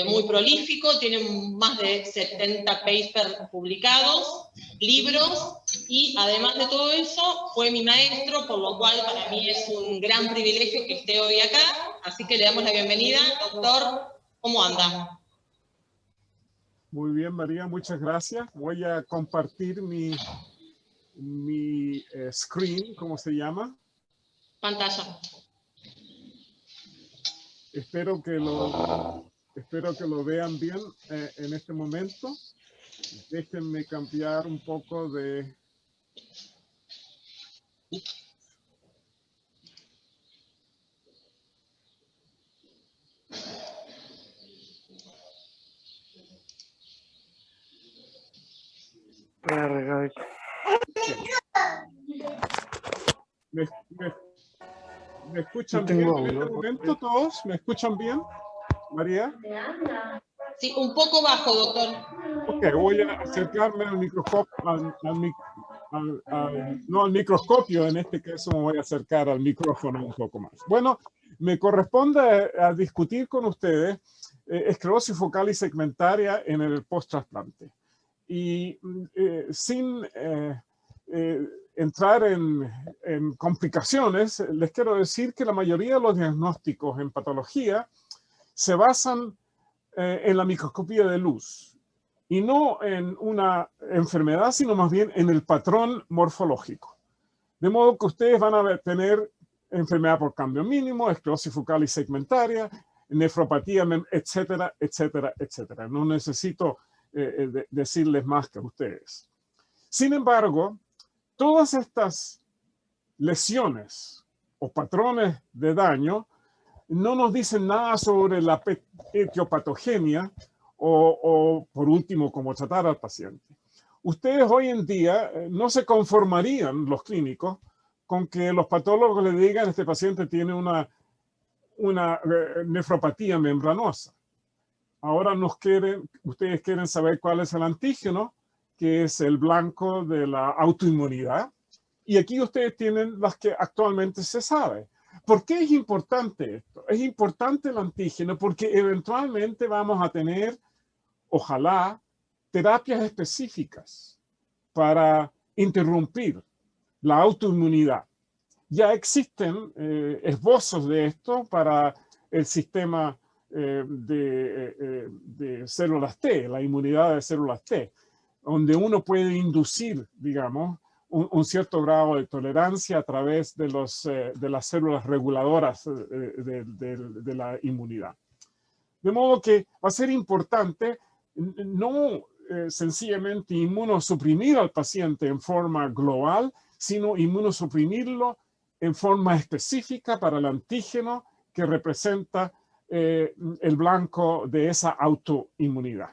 muy prolífico, tiene más de 70 papers publicados, libros, y además de todo eso, fue mi maestro, por lo cual para mí es un gran privilegio que esté hoy acá, así que le damos la bienvenida. Doctor, ¿cómo anda? Muy bien, María, muchas gracias. Voy a compartir mi screen, ¿cómo se llama? Pantalla. Espero que lo vean bien en este momento. Déjenme cambiar un poco de... ¿Me escuchan bien en este momento todos? ¿Me escuchan bien, María? Sí, un poco bajo, doctor. Ok, voy a acercarme al microscopio, no al microscopio, en este caso me voy a acercar al micrófono un poco más. Bueno, me corresponde a discutir con ustedes esclerosis focal y segmentaria en el post-trasplante. Y sin entrar en complicaciones, les quiero decir que la mayoría de los diagnósticos en patología se basan en la microscopía de luz y no en una enfermedad, sino más bien en el patrón morfológico. De modo que ustedes van a tener enfermedad por cambio mínimo, esclerosis focal y segmentaria, nefropatía, etcétera, etcétera, etcétera. No necesito decirles más que a ustedes. Sin embargo, todas estas lesiones o patrones de daño no nos dicen nada sobre la etiopatogenia o por último, cómo tratar al paciente. Ustedes hoy en día no se conformarían, los clínicos, con que los patólogos le digan este paciente tiene una nefropatía membranosa. Ahora ustedes quieren saber cuál es el antígeno, que es el blanco de la autoinmunidad. Y aquí ustedes tienen las que actualmente se sabe. ¿Por qué es importante esto? Es importante el antígeno porque eventualmente vamos a tener, ojalá, terapias específicas para interrumpir la autoinmunidad. Ya existen esbozos de esto para el sistema de células T, la inmunidad de células T, donde uno puede inducir, digamos, un cierto grado de tolerancia a través de las células reguladoras de la inmunidad. De modo que va a ser importante no sencillamente inmunosuprimir al paciente en forma global, sino inmunosuprimirlo en forma específica para el antígeno que representa el blanco de esa autoinmunidad.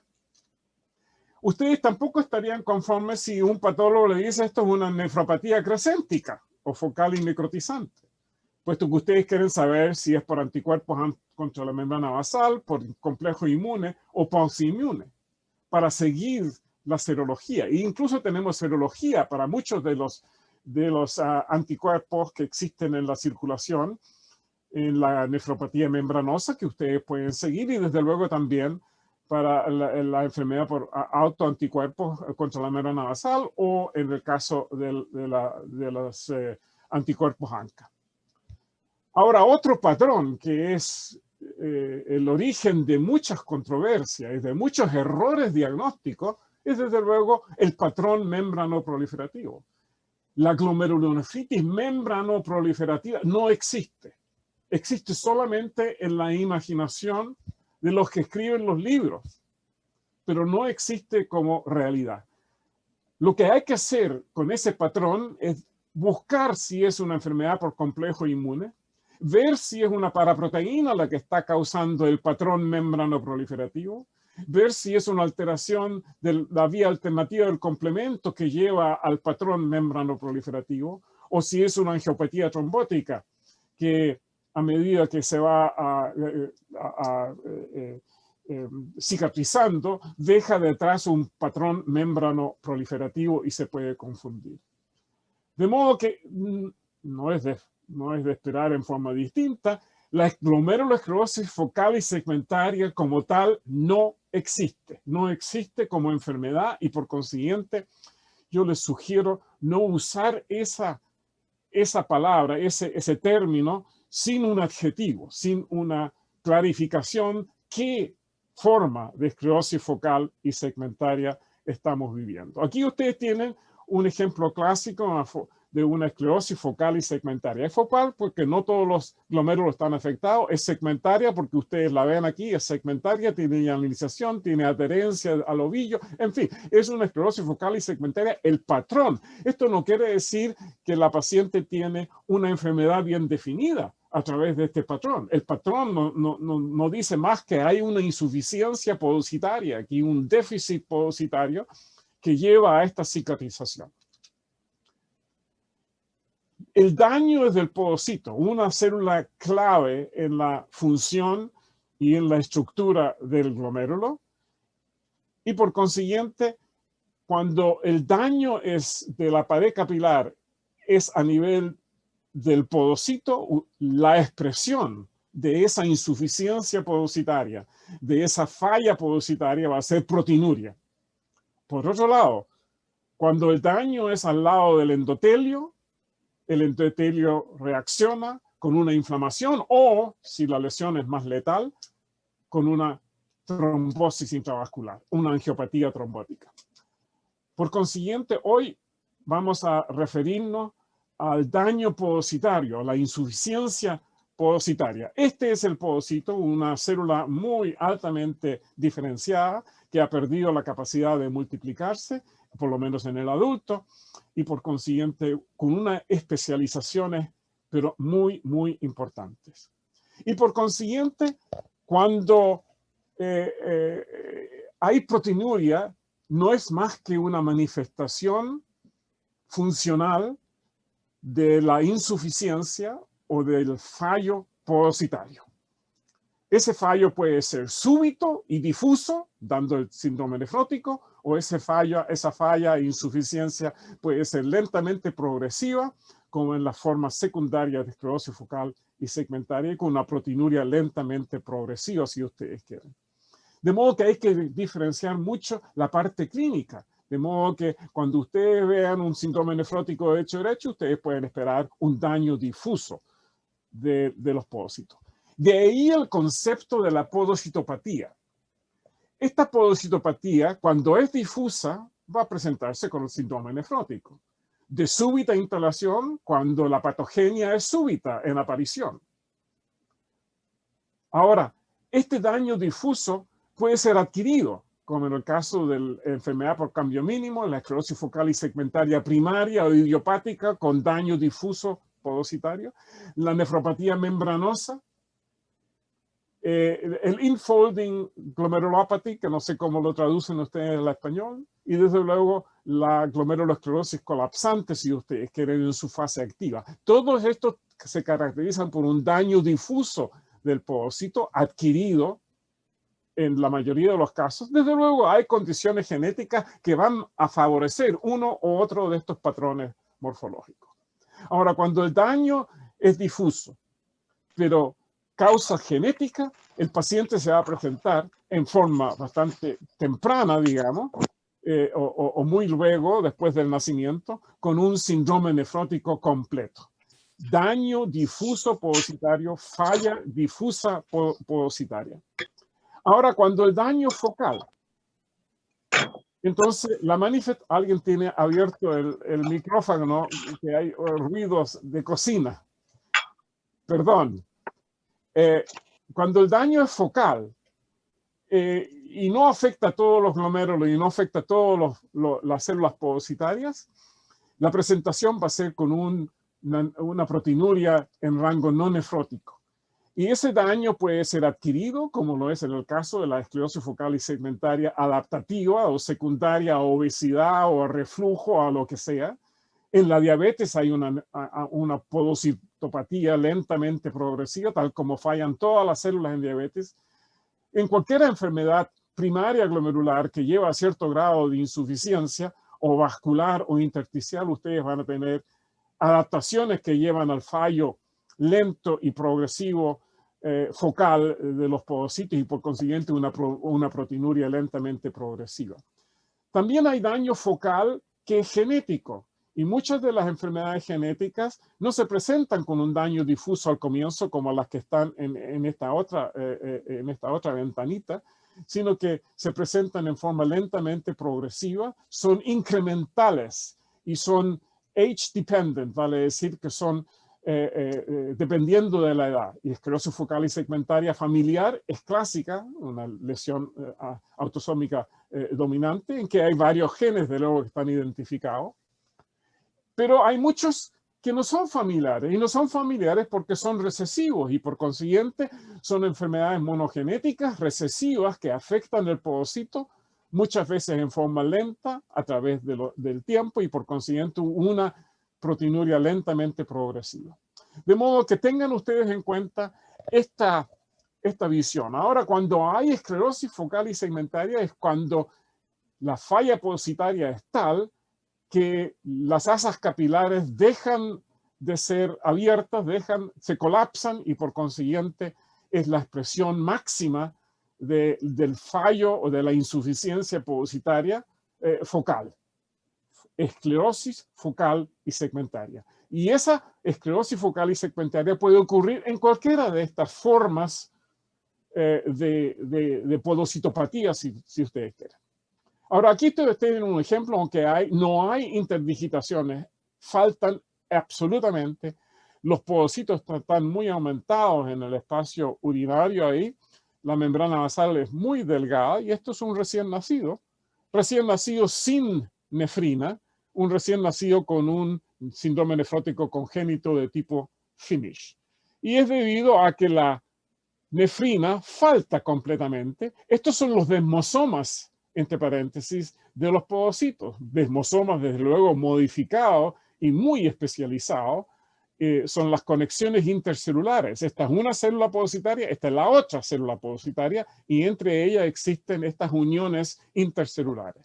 Ustedes tampoco estarían conformes si un patólogo le dice esto es una nefropatía crescéntica o focal y necrotizante, puesto que ustedes quieren saber si es por anticuerpos contra la membrana basal, por complejo inmune o pauci-inmune, para seguir la serología. E incluso tenemos serología para muchos de los anticuerpos que existen en la circulación, en la nefropatía membranosa, que ustedes pueden seguir, y desde luego también para la enfermedad por autoanticuerpos contra la membrana basal o en el caso de los anticuerpos ANCA. Ahora, otro patrón que es el origen de muchas controversias y de muchos errores diagnósticos es desde luego el patrón membranoproliferativo. La glomerulonefritis membranoproliferativa no existe. Existe solamente en la imaginación de los que escriben los libros, pero no existe como realidad. Lo que hay que hacer con ese patrón es buscar si es una enfermedad por complejo inmune, ver si es una paraproteína la que está causando el patrón membranoproliferativo, ver si es una alteración de la vía alternativa del complemento que lleva al patrón membranoproliferativo, o si es una angiopatía trombótica que a medida que se va cicatrizando, deja detrás un patrón membranoproliferativo y se puede confundir. De modo que no es de esperar en forma distinta La glomerulosclerosis focal y segmentaria como tal no existe. No existe como enfermedad y por consiguiente yo les sugiero no usar esa palabra, ese término sin un adjetivo, sin una clarificación qué forma de esclerosis focal y segmentaria estamos viviendo. Aquí ustedes tienen un ejemplo clásico de una esclerosis focal y segmentaria. Es focal porque no todos los glomérulos están afectados, es segmentaria porque ustedes la ven aquí, es segmentaria, tiene ionización, tiene adherencia al ovillo, en fin, es una esclerosis focal y segmentaria el patrón. Esto no quiere decir que la paciente tiene una enfermedad bien definida a través de este patrón. El patrón no dice más que hay una insuficiencia podocitaria, aquí un déficit podocitario que lleva a esta cicatrización. El daño es del podocito, una célula clave en la función y en la estructura del glomérulo. Y por consiguiente, cuando el daño es de la pared capilar, es a nivel del podocito, la expresión de esa insuficiencia podocitaria, de esa falla podocitaria va a ser proteinuria. Por otro lado, cuando el daño es al lado del endotelio, el endotelio reacciona con una inflamación o, si la lesión es más letal, con una trombosis intravascular, una angiopatía trombótica. Por consiguiente, hoy vamos a referirnos al daño podocitario, a la insuficiencia podocitaria. Este es el podocito, una célula muy altamente diferenciada que ha perdido la capacidad de multiplicarse, por lo menos en el adulto, y por consiguiente con unas especializaciones, pero muy, muy importantes. Y por consiguiente, cuando hay proteinuria, no es más que una manifestación funcional de la insuficiencia o del fallo podocitario. Ese fallo puede ser súbito y difuso, dando el síndrome nefrótico, o esa falla e insuficiencia puede ser lentamente progresiva, como en las formas secundarias de esclerosis focal y segmentaria, con una proteinuria lentamente progresiva, si ustedes quieren. De modo que hay que diferenciar mucho la parte clínica. De modo que cuando ustedes vean un síndrome nefrótico de hecho derecho, ustedes pueden esperar un daño difuso de los podocitos. De ahí el concepto de la podocitopatía. Esta podocitopatía, cuando es difusa, va a presentarse con el síndrome nefrótico. De súbita instalación, cuando la patogenia es súbita en aparición. Ahora, este daño difuso puede ser adquirido, como en el caso de la enfermedad por cambio mínimo, la esclerosis focal y segmentaria primaria o idiopática con daño difuso podocitario, la nefropatía membranosa, el infolding glomerulopathy, que no sé cómo lo traducen ustedes al español, y desde luego la glomerulosclerosis colapsante, si ustedes quieren, en su fase activa. Todos estos se caracterizan por un daño difuso del podocito adquirido en la mayoría de los casos. Desde luego hay condiciones genéticas que van a favorecer uno u otro de estos patrones morfológicos. Ahora, cuando el daño es difuso, pero causa genética, el paciente se va a presentar en forma bastante temprana, digamos, o muy luego, después del nacimiento, con un síndrome nefrótico completo. Daño difuso podocitario, falla difusa podocitaria. Ahora, cuando el daño focal, entonces alguien tiene abierto el micrófono, ¿no? Que hay ruidos de cocina. Perdón. Cuando el daño es focal y no afecta a todos los glomérulos y no afecta a todas las células podocitarias, la presentación va a ser con una proteinuria en rango no nefrótico. Y ese daño puede ser adquirido, como lo es en el caso de la esclerosis focal y segmentaria adaptativa o secundaria a obesidad o a reflujo o a lo que sea. En la diabetes hay una podocitopatía lentamente progresiva, tal como fallan todas las células en diabetes. En cualquier enfermedad primaria glomerular que lleva a cierto grado de insuficiencia o vascular o intersticial, ustedes van a tener adaptaciones que llevan al fallo lento y progresivo focal de los podocitos y por consiguiente una proteinuria lentamente progresiva. También hay daño focal que es genético y muchas de las enfermedades genéticas no se presentan con un daño difuso al comienzo como las que están en esta otra ventanita, sino que se presentan en forma lentamente progresiva, son incrementales y son age-dependent, vale decir que son dependiendo de la edad. Y esclerosis focal y segmentaria familiar es clásica, una lesión autosómica dominante, en que hay varios genes de luego que están identificados. Pero hay muchos que no son familiares, y no son familiares porque son recesivos, y por consiguiente son enfermedades monogenéticas recesivas que afectan el podocito, muchas veces en forma lenta a través del tiempo, y por consiguiente una proteinuria lentamente progresiva. De modo que tengan ustedes en cuenta esta visión. Ahora, cuando hay esclerosis focal y segmentaria es cuando la falla podocitaria es tal que las asas capilares dejan de ser abiertas, se colapsan y por consiguiente es la expresión máxima del fallo o de la insuficiencia podocitaria focal. Esclerosis focal y segmentaria. Y esa esclerosis focal y segmentaria puede ocurrir en cualquiera de estas formas de podocitopatía, si ustedes quieren. Ahora, aquí ustedes tienen un ejemplo, aunque no hay interdigitaciones, faltan absolutamente, los podocitos están muy aumentados en el espacio urinario ahí, la membrana basal es muy delgada, y esto es un recién nacido sin nefrina, un recién nacido con un síndrome nefrótico congénito de tipo Finish. Y es debido a que la nefrina falta completamente. Estos son los desmosomas, entre paréntesis, de los podocitos. Desmosomas, desde luego, modificados y muy especializados. Son las conexiones intercelulares. Esta es una célula podocitaria, esta es la otra célula podocitaria, y entre ellas existen estas uniones intercelulares.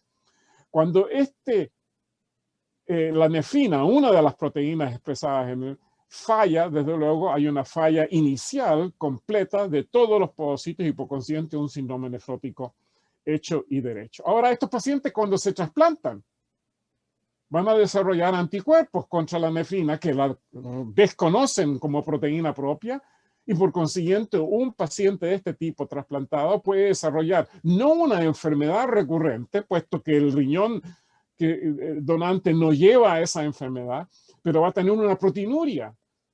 Cuando la nefrina, una de las proteínas expresadas en el falla, desde luego hay una falla inicial completa de todos los podocitos y por consiguiente un síndrome nefrótico hecho y derecho. Ahora, estos pacientes cuando se trasplantan van a desarrollar anticuerpos contra la nefrina que la desconocen como proteína propia y por consiguiente un paciente de este tipo trasplantado puede desarrollar no una enfermedad recurrente, puesto que el riñón donante no lleva a esa enfermedad, pero va a tener una proteinuria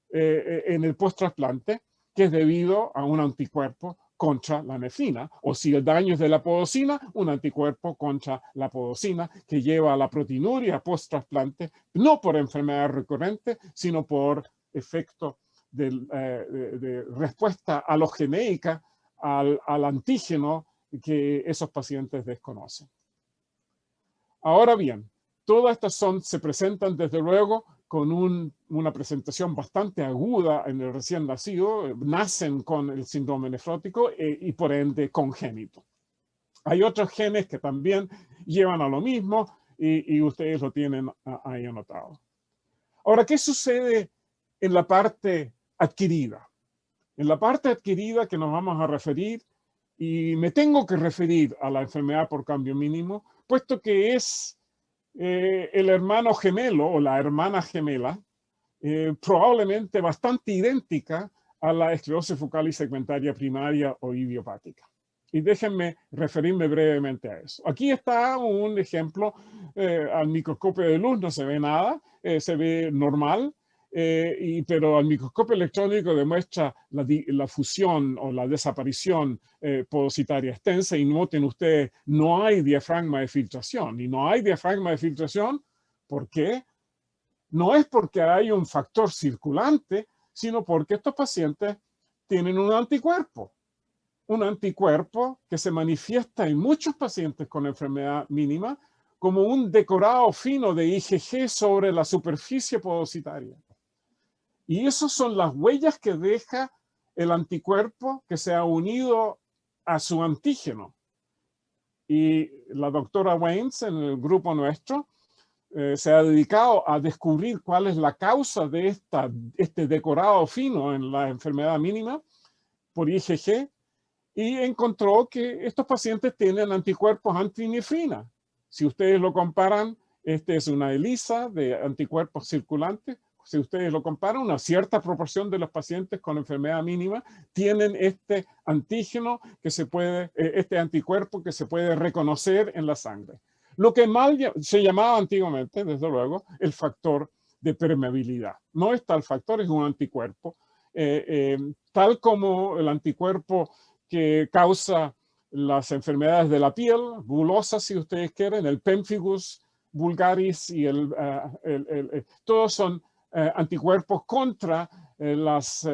en el post-trasplante que es debido a un anticuerpo contra la nefrina, o si el daño es de la podocina, un anticuerpo contra la podocina que lleva a la proteinuria post-trasplante, no por enfermedad recurrente, sino por efecto de respuesta alogenéica al antígeno que esos pacientes desconocen. Ahora bien, todas estas se presentan desde luego con una presentación bastante aguda en el recién nacido, nacen con el síndrome nefrótico y por ende congénito. Hay otros genes que también llevan a lo mismo y ustedes lo tienen ahí anotado. Ahora, ¿qué sucede en la parte adquirida? En la parte adquirida que nos vamos a referir, y me tengo que referir a la enfermedad por cambio mínimo, puesto que es el hermano gemelo o la hermana gemela, probablemente bastante idéntica a la esclerosis focal y segmentaria primaria o idiopática. Y déjenme referirme brevemente a eso. Aquí está un ejemplo, al microscopio de luz no se ve nada, se ve normal, pero al microscopio electrónico demuestra la fusión o la desaparición podocitaria extensa, y noten ustedes, no hay diafragma de filtración. Y no hay diafragma de filtración, ¿por qué? No es porque hay un factor circulante, sino porque estos pacientes tienen un anticuerpo que se manifiesta en muchos pacientes con enfermedad mínima como un decorado fino de IgG sobre la superficie podocitaria. Y esas son las huellas que deja el anticuerpo que se ha unido a su antígeno. Y la doctora Weins, en el grupo nuestro, se ha dedicado a descubrir cuál es la causa de este decorado fino en la enfermedad mínima. por IgG y encontró que estos pacientes tienen anticuerpos antinefrina. Si ustedes lo comparan, esta es una ELISA de anticuerpos circulantes. Si ustedes lo comparan, una cierta proporción de los pacientes con enfermedad mínima tienen este antígeno que se puede, este anticuerpo que se puede reconocer en la sangre. Lo que mal se llamaba antiguamente, desde luego, el factor de permeabilidad. No es tal factor, es un anticuerpo. Tal como el anticuerpo que causa las enfermedades de la piel, bulosa si ustedes quieren, el pemphigus vulgaris y todos son anticuerpos contra los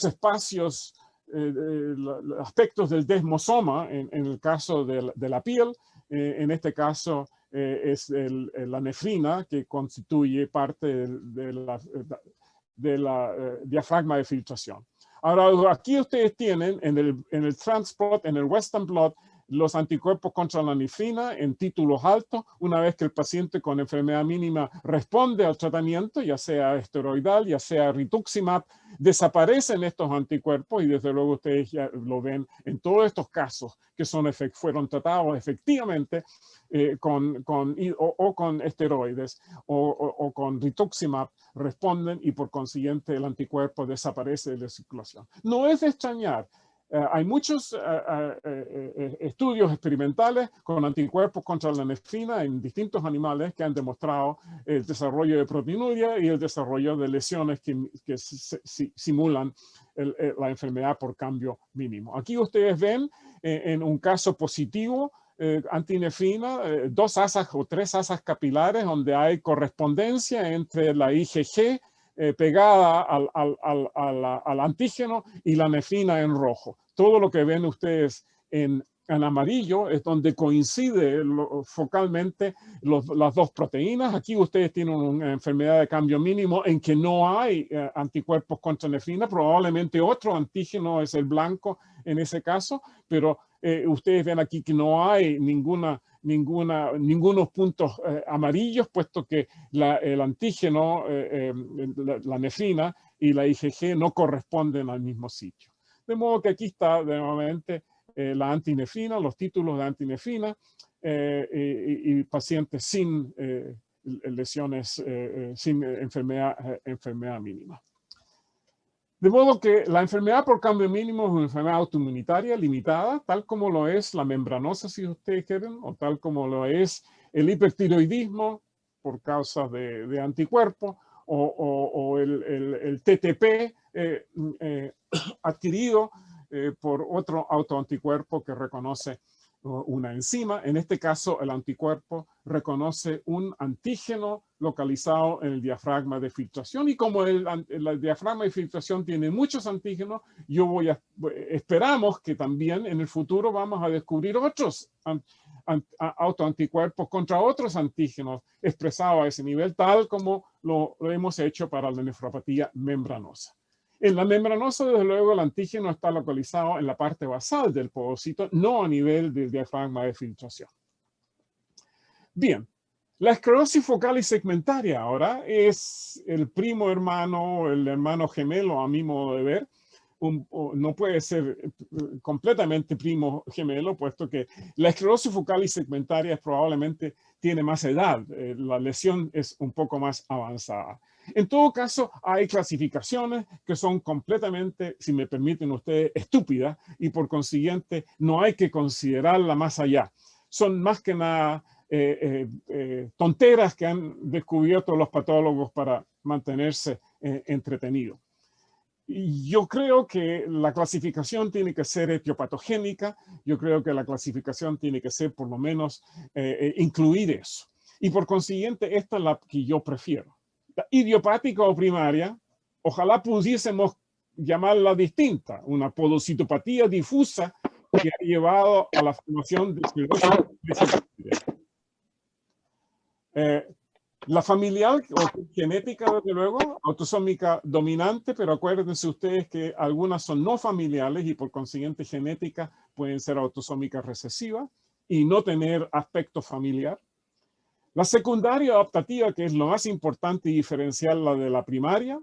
espacios, los aspectos del desmosoma en el caso de la piel. En este caso es la nefrina que constituye parte de la diafragma de filtración. Ahora, aquí ustedes tienen en el transplot, en el Western blot, los anticuerpos contra la nefrina en títulos altos. Una vez que el paciente con enfermedad mínima responde al tratamiento, ya sea esteroidal, ya sea rituximab, desaparecen estos anticuerpos y desde luego ustedes ya lo ven en todos estos casos que fueron tratados efectivamente con esteroides o con rituximab, responden y por consiguiente el anticuerpo desaparece de la circulación. No es de extrañar. Hay muchos estudios experimentales con anticuerpos contra la nefrina en distintos animales que han demostrado el desarrollo de proteinuria y el desarrollo de lesiones que simulan la enfermedad por cambio mínimo. Aquí ustedes ven en un caso positivo antinefrina, 2 asas o 3 asas capilares donde hay correspondencia entre la IgG pegada al antígeno y la nefrina en rojo. Todo lo que ven ustedes en amarillo es donde coincide focalmente las dos proteínas. Aquí ustedes tienen una enfermedad de cambio mínimo en que no hay anticuerpos contra nefrina. Probablemente otro antígeno es el blanco en ese caso, pero ustedes ven aquí que no hay ningunos puntos amarillos, puesto que el antígeno, la nefrina y la IgG no corresponden al mismo sitio. De modo que aquí está nuevamente la antinefrina, los títulos de antinefrina y pacientes sin lesiones, sin enfermedad mínima. De modo que la enfermedad por cambio mínimo es una enfermedad autoinmunitaria limitada, tal como lo es la membranosa, si ustedes quieren, o tal como lo es el hipertiroidismo por causa de anticuerpos, o el TTP adquirido por otro autoanticuerpo que reconoce una enzima. En este caso, el anticuerpo reconoce un antígeno localizado en el diafragma de filtración. Y como el diafragma de filtración tiene muchos antígenos, esperamos que también en el futuro vamos a descubrir otros autoanticuerpos contra otros antígenos expresados a ese nivel, tal como lo hemos hecho para la nefropatía membranosa. En la membranosa, desde luego, el antígeno está localizado en la parte basal del podocito, no a nivel del diafragma de filtración. Bien, la esclerosis focal y segmentaria ahora es el primo hermano, el hermano gemelo, a mi modo de ver. No puede ser completamente primo gemelo, puesto que la esclerosis focal y segmentaria probablemente tiene más edad. La lesión es un poco más avanzada. En todo caso, hay clasificaciones que son completamente, si me permiten ustedes, estúpidas y por consiguiente no hay que considerarla más allá. Son más que nada tonteras que han descubierto los patólogos para mantenerse entretenidos. Yo creo que la clasificación tiene que ser etiopatogénica. Yo creo que la clasificación tiene que ser por lo menos incluir eso. Y por consiguiente, esta es la que yo prefiero. Idiopática o primaria, ojalá pudiésemos llamarla distinta, una podocitopatía difusa que ha llevado a la formación de esclerosis. La familiar o genética, desde luego, autosómica dominante, pero acuérdense ustedes que algunas son no familiares y por consiguiente genética pueden ser autosómicas recesivas y no tener aspecto familiar. La secundaria adaptativa, que es lo más importante y diferencial la de la primaria,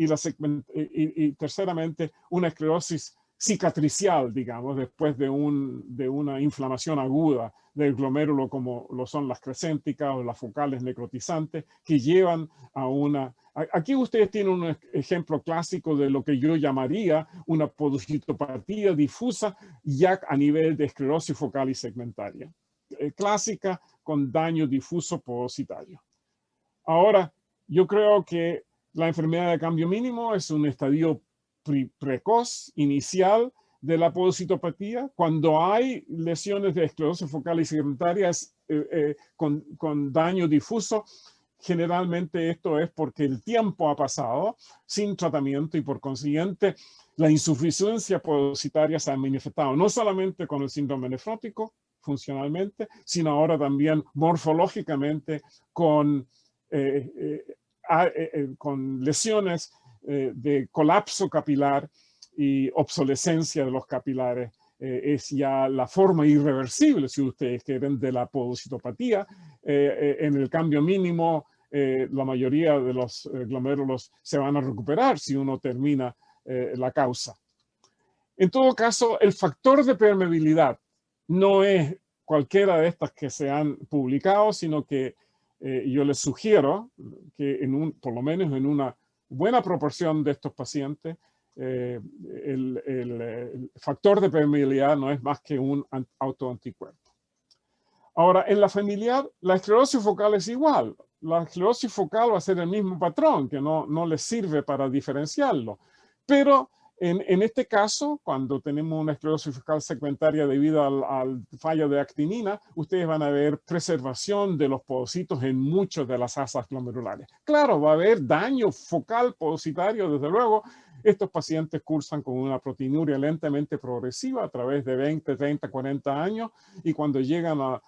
y terceramente, una esclerosis cicatricial, digamos, después de una inflamación aguda del glomérulo, como lo son las crescénticas o las focales necrotizantes, que llevan a una... Aquí ustedes tienen un ejemplo clásico de lo que yo llamaría una podocitopatía difusa ya a nivel de esclerosis focal y segmentaria. Clásica con daño difuso podocitario. Ahora, yo creo que la enfermedad de cambio mínimo es un estadio precoz, inicial de la podocitopatía. Cuando hay lesiones de esclerosis focal y segmentaria con daño difuso, generalmente esto es porque el tiempo ha pasado sin tratamiento y por consiguiente la insuficiencia podocitaria se ha manifestado no solamente con el síndrome nefrótico, funcionalmente, sino ahora también morfológicamente con lesiones de colapso capilar y obsolescencia de los capilares. Es ya la forma irreversible, si ustedes quieren, de la podocitopatía. En el cambio mínimo, la mayoría de los glomérulos se van a recuperar si uno termina la causa. En todo caso, el factor de permeabilidad no es cualquiera de estas que se han publicado, sino que yo les sugiero que por lo menos en una buena proporción de estos pacientes, el factor de permeabilidad no es más que un autoanticuerpo. Ahora, en la familiar, la esclerosis focal es igual. La esclerosis focal va a ser el mismo patrón, que no les sirve para diferenciarlo. Pero en este caso, cuando tenemos una esclerosis focal segmentaria debido al fallo de actinina, ustedes van a ver preservación de los podocitos en muchas de las asas glomerulares. Claro, va a haber daño focal podocitario, desde luego. Estos pacientes cursan con una proteinuria lentamente progresiva a través de 20, 30, 40 años y cuando llegan a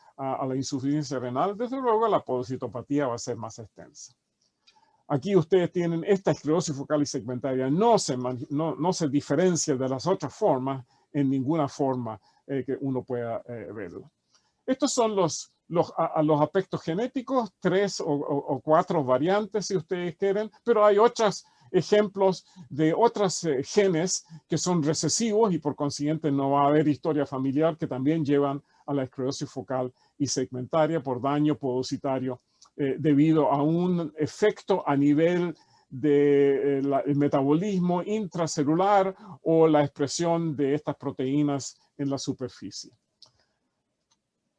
la insuficiencia renal, desde luego la podocitopatía va a ser más extensa. Aquí ustedes tienen esta esclerosis focal y segmentaria, no se diferencia de las otras formas en ninguna forma que uno pueda verlo. Estos son los aspectos genéticos, 3 o 4 variantes si ustedes quieren, pero hay otros ejemplos de otros genes que son recesivos y por consiguiente no va a haber historia familiar que también llevan a la esclerosis focal y segmentaria por daño podocitario debido a un efecto a nivel del metabolismo intracelular o la expresión de estas proteínas en la superficie.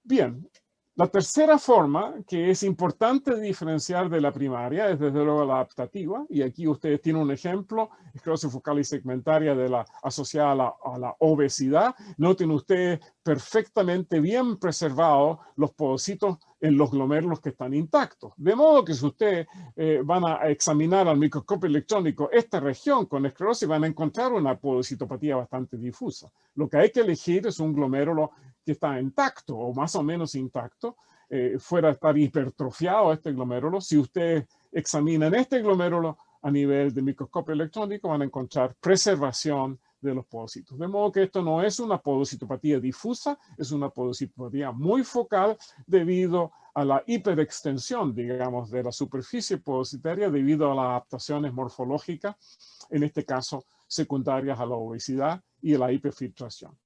Bien, la tercera forma que es importante diferenciar de la primaria es desde luego la adaptativa, y aquí ustedes tienen un ejemplo, esclerosis focal y segmentaria asociada a la obesidad. Noten ustedes perfectamente bien preservados los podocitos en los glomérulos que están intactos. De modo que si ustedes van a examinar al microscopio electrónico esta región con esclerosis, van a encontrar una podocitopatía bastante difusa. Lo que hay que elegir es un glomérulo que está intacto o más o menos intacto, fuera de estar hipertrofiado este glomérulo. Si ustedes examinan este glomérulo a nivel de microscopio electrónico, van a encontrar preservación de los podocitos. De modo que esto no es una podocitopatía difusa, es una podocitopatía muy focal debido a la hiperextensión, digamos, de la superficie podocitaria debido a las adaptaciones morfológicas, en este caso secundarias a la obesidad y a la hiperfiltración.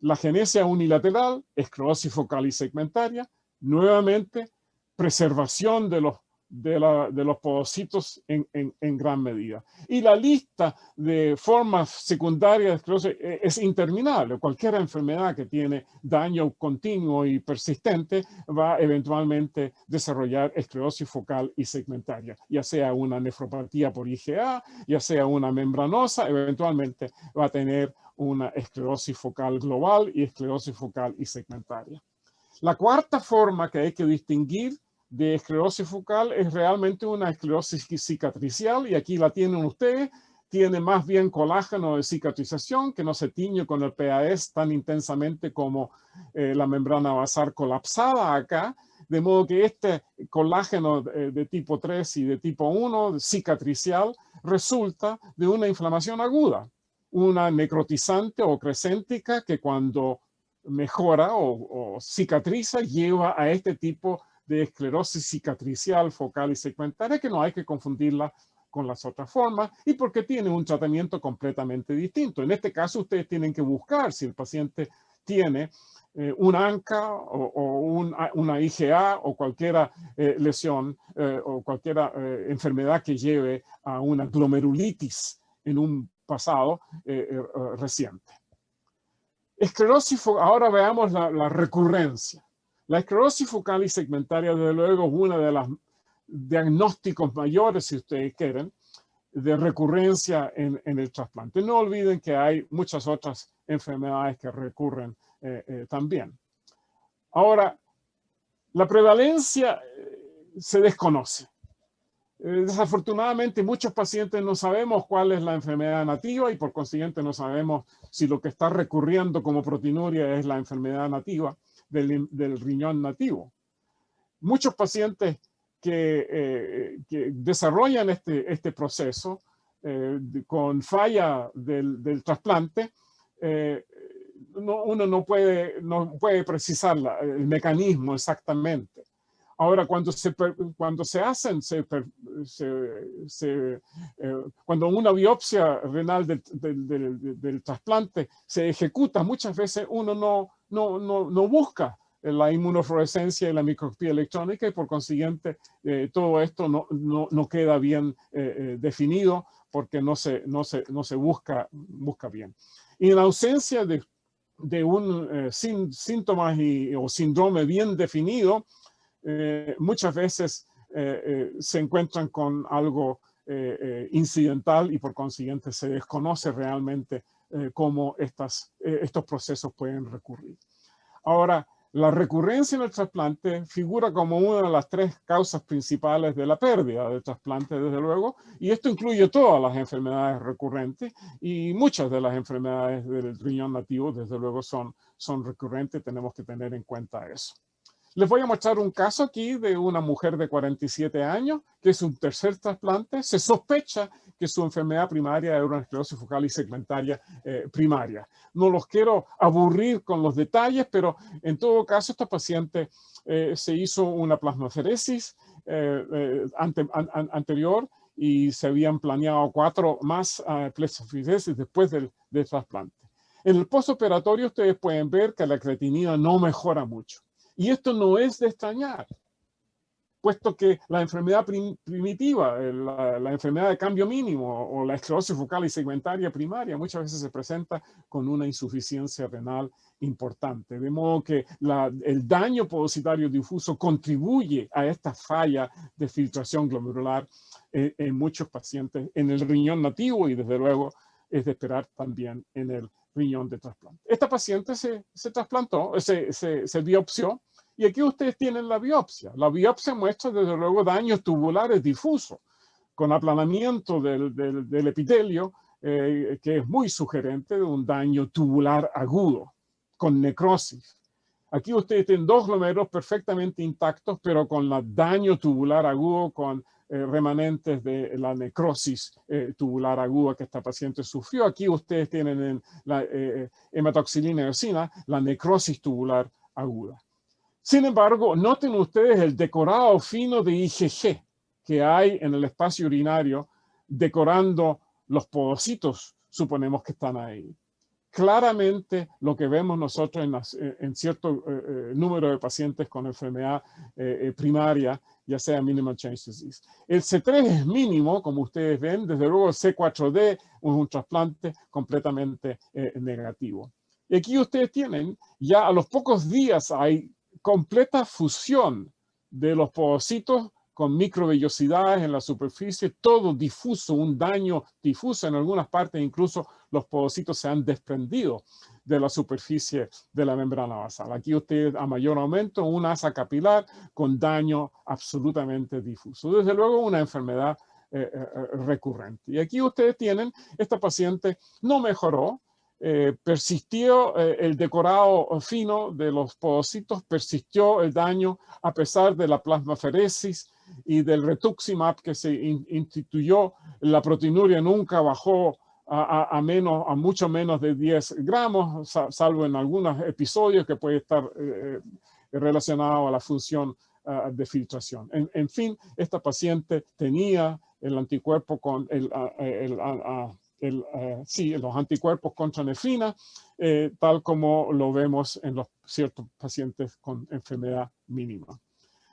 La genesia unilateral, esclerosis focal y segmentaria, nuevamente preservación de los podocitos en gran medida. Y la lista de formas secundarias de esclerosis es interminable. Cualquier enfermedad que tiene daño continuo y persistente va eventualmente a desarrollar esclerosis focal y segmentaria, ya sea una nefropatía por IgA, ya sea una membranosa, eventualmente va a tener una esclerosis focal global y esclerosis focal y segmentaria. La cuarta forma que hay que distinguir de esclerosis focal es realmente una esclerosis cicatricial, y aquí la tienen ustedes. Tiene más bien colágeno de cicatrización que no se tiñe con el PAS tan intensamente como la membrana basal colapsada acá, de modo que este colágeno de tipo 3 y de tipo 1 cicatricial resulta de una inflamación aguda, una necrotizante o crescéntica que cuando mejora o cicatriza lleva a este tipo de esclerosis cicatricial focal y segmentaria, que no hay que confundirla con las otras formas y porque tiene un tratamiento completamente distinto. En este caso, ustedes tienen que buscar si el paciente tiene un ANCA o una IgA o cualquier lesión o cualquier enfermedad que lleve a una glomerulitis en un pasado reciente. Ahora veamos la recurrencia. La esclerosis focal y segmentaria, desde luego, es uno de los diagnósticos mayores, si ustedes quieren, de recurrencia en el trasplante. No olviden que hay muchas otras enfermedades que recurren también. Ahora, la prevalencia se desconoce. Desafortunadamente, muchos pacientes no sabemos cuál es la enfermedad nativa y por consiguiente no sabemos si lo que está recurriendo como proteinuria es la enfermedad nativa del riñón nativo. Muchos pacientes que desarrollan este proceso con falla del trasplante, uno no puede precisar el mecanismo exactamente. Ahora, cuando cuando una biopsia renal del trasplante se ejecuta, muchas veces uno no busca la inmunofluorescencia y la microscopía electrónica y por consiguiente todo esto no queda bien definido porque no se busca bien. Y en ausencia de un síntomas o síndrome bien definido, muchas veces se encuentran con algo incidental y por consiguiente se desconoce realmente cómo estos procesos pueden recurrir. Ahora, la recurrencia en el trasplante figura como una de las 3 causas principales de la pérdida del trasplante, desde luego, y esto incluye todas las enfermedades recurrentes y muchas de las enfermedades del riñón nativo, desde luego, son recurrentes. Tenemos que tener en cuenta eso. Les voy a mostrar un caso aquí de una mujer de 47 años, que es un tercer trasplante. Se sospecha que su enfermedad primaria era una esclerosis focal y segmentaria primaria. No los quiero aburrir con los detalles, pero en todo caso, esta paciente se hizo una plasmaferesis anterior y se habían planeado 4 más plasmaferesis después del trasplante. En el postoperatorio ustedes pueden ver que la creatinina no mejora mucho. Y esto no es de extrañar, puesto que la enfermedad primitiva, la enfermedad de cambio mínimo o la esclerosis focal y segmentaria primaria muchas veces se presenta con una insuficiencia renal importante. De modo que el daño podocitario difuso contribuye a esta falla de filtración glomerular en muchos pacientes en el riñón nativo y desde luego es de esperar también en el riñón de trasplante. Esta paciente se trasplantó, se biopsió. Y aquí ustedes tienen la biopsia. La biopsia muestra, desde luego, daños tubulares difusos, con aplanamiento del epitelio, que es muy sugerente de un daño tubular agudo, con necrosis. Aquí ustedes tienen 2 glomérulos perfectamente intactos, pero con el daño tubular agudo, con remanentes de la necrosis tubular aguda que esta paciente sufrió. Aquí ustedes tienen en la hematoxilina eosina la necrosis tubular aguda. Sin embargo, noten ustedes el decorado fino de IgG que hay en el espacio urinario decorando los podocitos, suponemos que están ahí. Claramente lo que vemos nosotros en cierto número de pacientes con enfermedad primaria, ya sea minimal change disease. El C3 es mínimo, como ustedes ven, desde luego el C4d es un trasplante completamente negativo. Y aquí ustedes tienen, ya a los pocos días hay completa fusión de los podocitos con microvellosidades en la superficie, todo difuso, un daño difuso en algunas partes, incluso los podocitos se han desprendido de la superficie de la membrana basal. Aquí ustedes a mayor aumento, una asa capilar con daño absolutamente difuso. Desde luego una enfermedad recurrente. Y aquí ustedes tienen, esta paciente no mejoró, persistió el decorado fino de los podocitos, persistió el daño a pesar de la plasmaferesis y del rituximab que se instituyó. La proteinuria nunca bajó a mucho menos de 10 gramos, salvo en algunos episodios que puede estar relacionado a la función de filtración. En fin, esta paciente tenía el anticuerpo con los anticuerpos contra nefrina, tal como lo vemos en los ciertos pacientes con enfermedad mínima.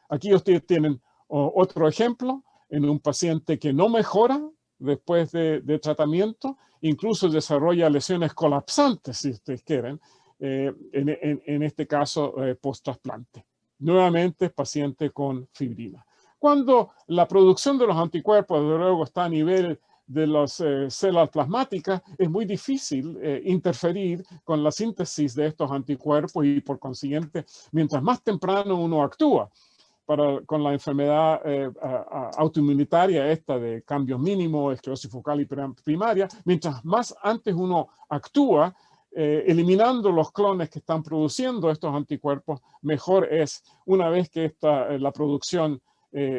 Aquí ustedes tienen otro ejemplo en un paciente que no mejora después de tratamiento, incluso desarrolla lesiones colapsantes, si ustedes quieren, en este caso post-trasplante. Nuevamente, paciente con fibrina. Cuando la producción de los anticuerpos, desde luego, está a nivel de las células plasmáticas, es muy difícil interferir con la síntesis de estos anticuerpos y, por consiguiente, mientras más temprano uno actúa con la enfermedad autoinmunitaria esta de cambios mínimos, esclerosis focal y primaria, mientras más antes uno actúa, eliminando los clones que están produciendo estos anticuerpos, mejor es. Una vez que la producción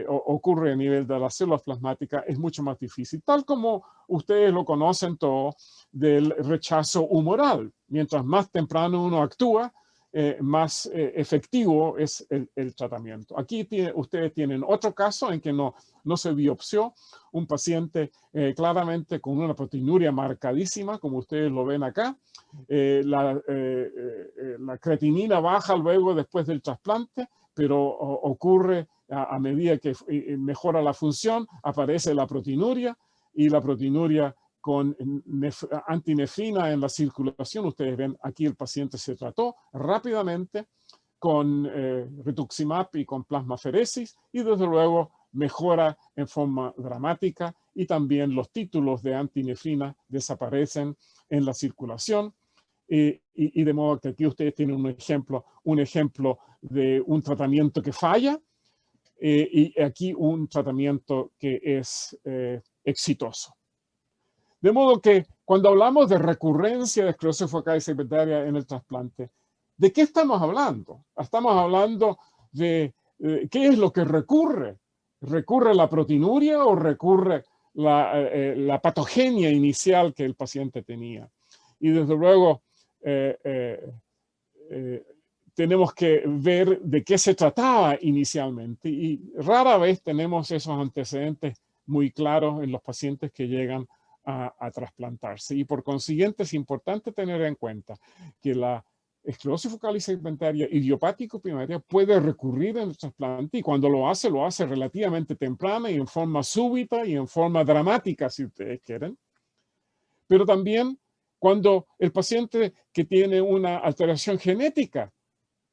ocurre a nivel de las células plasmáticas, es mucho más difícil. Tal como ustedes lo conocen todo del rechazo humoral. Mientras más temprano uno actúa, más efectivo es el tratamiento. Aquí ustedes tienen otro caso en que no se biopsió, un paciente claramente con una proteinuria marcadísima, como ustedes lo ven acá. La creatinina baja luego después del trasplante, pero ocurre a medida que mejora la función, aparece la proteinuria, y la proteinuria con antinefrina en la circulación. Ustedes ven aquí el paciente se trató rápidamente con rituximab y con plasmaferesis, y desde luego mejora en forma dramática, y también los títulos de antinefrina desaparecen en la circulación. Y de modo que aquí ustedes tienen un ejemplo de un tratamiento que falla, y aquí un tratamiento que es exitoso. De modo que cuando hablamos de recurrencia de esclerosis focal y segmentaria en el trasplante, ¿de qué estamos hablando? Estamos hablando de qué es lo que recurre. ¿Recurre la proteinuria o recurre la patogenia inicial que el paciente tenía? Y desde luego tenemos que ver de qué se trataba inicialmente, y rara vez tenemos esos antecedentes muy claros en los pacientes que llegan a trasplantarse. Y por consiguiente es importante tener en cuenta que la esclerosis focal y segmentaria idiopático primaria puede recurrir en el trasplante, y cuando lo hace relativamente temprana y en forma súbita y en forma dramática, si ustedes quieren. Pero también cuando el paciente que tiene una alteración genética,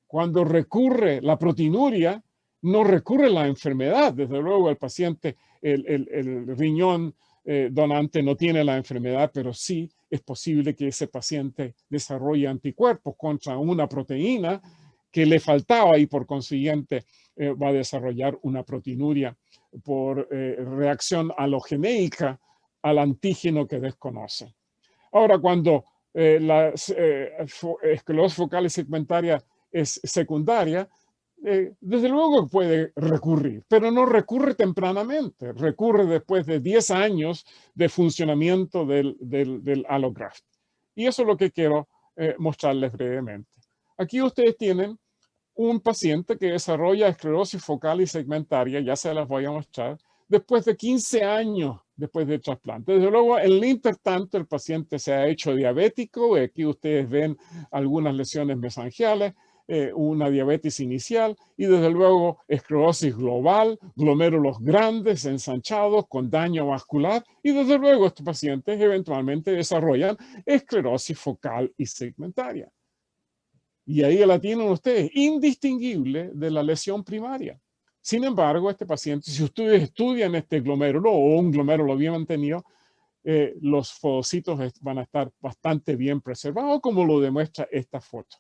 cuando recurre la proteinuria, no recurre la enfermedad. Desde luego el paciente, el riñón donante no tiene la enfermedad, pero sí es posible que ese paciente desarrolle anticuerpos contra una proteína que le faltaba, y por consiguiente va a desarrollar una proteinuria por reacción alogenéica al antígeno que desconoce. Ahora, cuando la esclerosis focal y segmentaria es secundaria, desde luego puede recurrir, pero no recurre tempranamente, recurre después de 10 años de funcionamiento del allograft. Y eso es lo que quiero mostrarles brevemente. Aquí ustedes tienen un paciente que desarrolla esclerosis focal y segmentaria, ya se las voy a mostrar, después de 15 años después del trasplante. Desde luego, en el intertanto, el paciente se ha hecho diabético, y aquí ustedes ven algunas lesiones mesangiales, una diabetes inicial, y desde luego esclerosis global, glomérulos grandes, ensanchados, con daño vascular, y desde luego estos pacientes eventualmente desarrollan esclerosis focal y segmentaria. Y ahí la tienen ustedes, indistinguible de la lesión primaria. Sin embargo, este paciente, si ustedes estudian este glomérulo o un glomérulo bien mantenido, los fagocitos van a estar bastante bien preservados, como lo demuestra esta foto.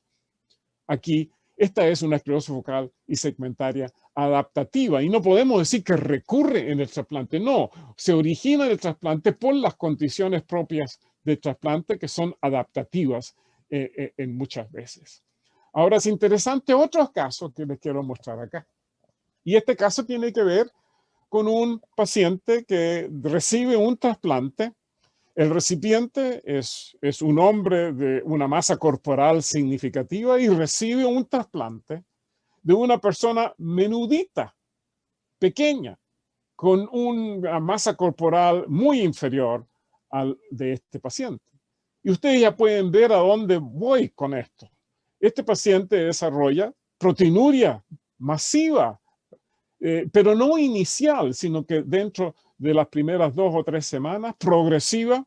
Aquí, esta es una esclerosis focal y segmentaria adaptativa, y no podemos decir que recurre en el trasplante. No, se origina en el trasplante por las condiciones propias del trasplante, que son adaptativas en muchas veces. Ahora es interesante otros casos que les quiero mostrar acá. Y este caso tiene que ver con un paciente que recibe un trasplante. El recipiente es un hombre de una masa corporal significativa y recibe un trasplante de una persona menudita, pequeña, con una masa corporal muy inferior al de este paciente. Y ustedes ya pueden ver a dónde voy con esto. Este paciente desarrolla proteinuria masiva, pero no inicial, sino que dentro de las primeras 2 o 3 semanas, progresiva.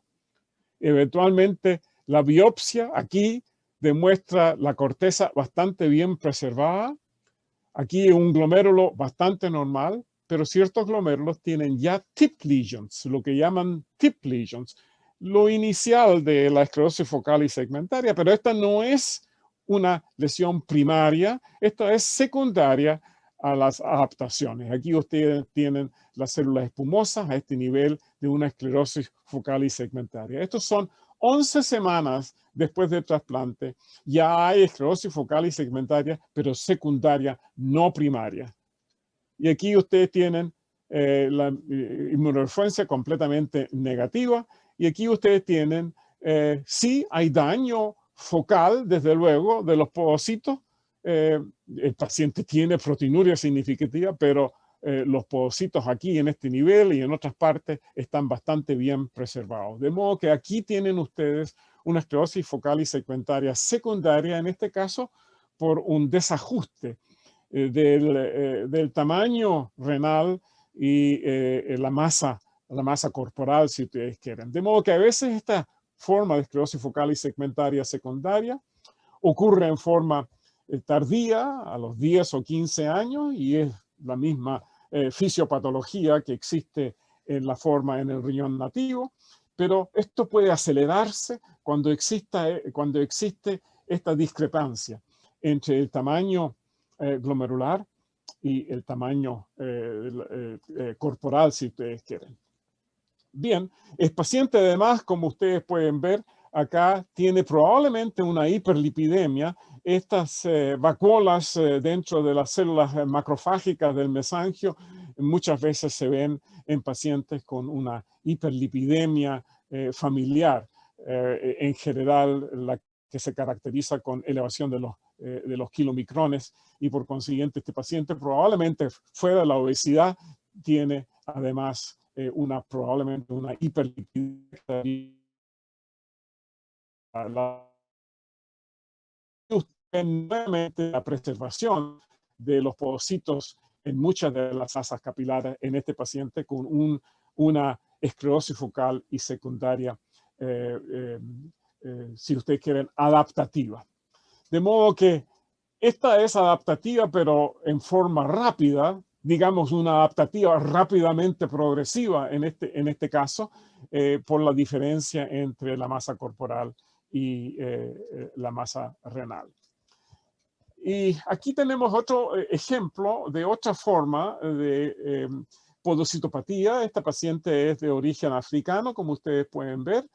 Eventualmente la biopsia aquí demuestra la corteza bastante bien preservada. Aquí un glomérulo bastante normal, pero ciertos glomérulos tienen ya tip lesions, lo que llaman tip lesions, lo inicial de la esclerosis focal y segmentaria, pero esta no es una lesión primaria, esta es secundaria a las adaptaciones. Aquí ustedes tienen las células espumosas a este nivel de una esclerosis focal y segmentaria. Estos son 11 semanas después del trasplante. Ya hay esclerosis focal y segmentaria, pero secundaria, no primaria. Y aquí ustedes tienen la inmunofluorescencia completamente negativa. Y aquí ustedes tienen, sí hay daño focal, desde luego, de los podocitos. El paciente tiene proteinuria significativa, pero los podocitos aquí en este nivel y en otras partes están bastante bien preservados. De modo que aquí tienen ustedes una esclerosis focal y segmentaria secundaria, en este caso, por un desajuste del tamaño renal y la masa corporal, si ustedes quieren. De modo que a veces esta forma de esclerosis focal y segmentaria secundaria ocurre en forma tardía, a los 10 o 15 años, y es la misma fisiopatología que existe en la forma en el riñón nativo, pero esto puede acelerarse cuando existe esta discrepancia entre el tamaño glomerular y el tamaño corporal, si ustedes quieren. Bien, el paciente además, como ustedes pueden ver, acá tiene probablemente una hiperlipidemia. Estas vacuolas dentro de las células macrofágicas del mesangio muchas veces se ven en pacientes con una hiperlipidemia familiar, en general la que se caracteriza con elevación de los kilomicrones, y por consiguiente este paciente probablemente fuera de la obesidad tiene además probablemente una hiperlipidemia. Nuevamente la preservación de los podocitos en muchas de las masas capilares en este paciente con una esclerosis focal y secundaria, si ustedes quieren, adaptativa. De modo que esta es adaptativa, pero en forma rápida, digamos una adaptativa rápidamente progresiva en este caso, por la diferencia entre la masa corporal y la masa renal. Y aquí tenemos otro ejemplo de otra forma de podocitopatía. Esta paciente es de origen africano, como ustedes pueden ver.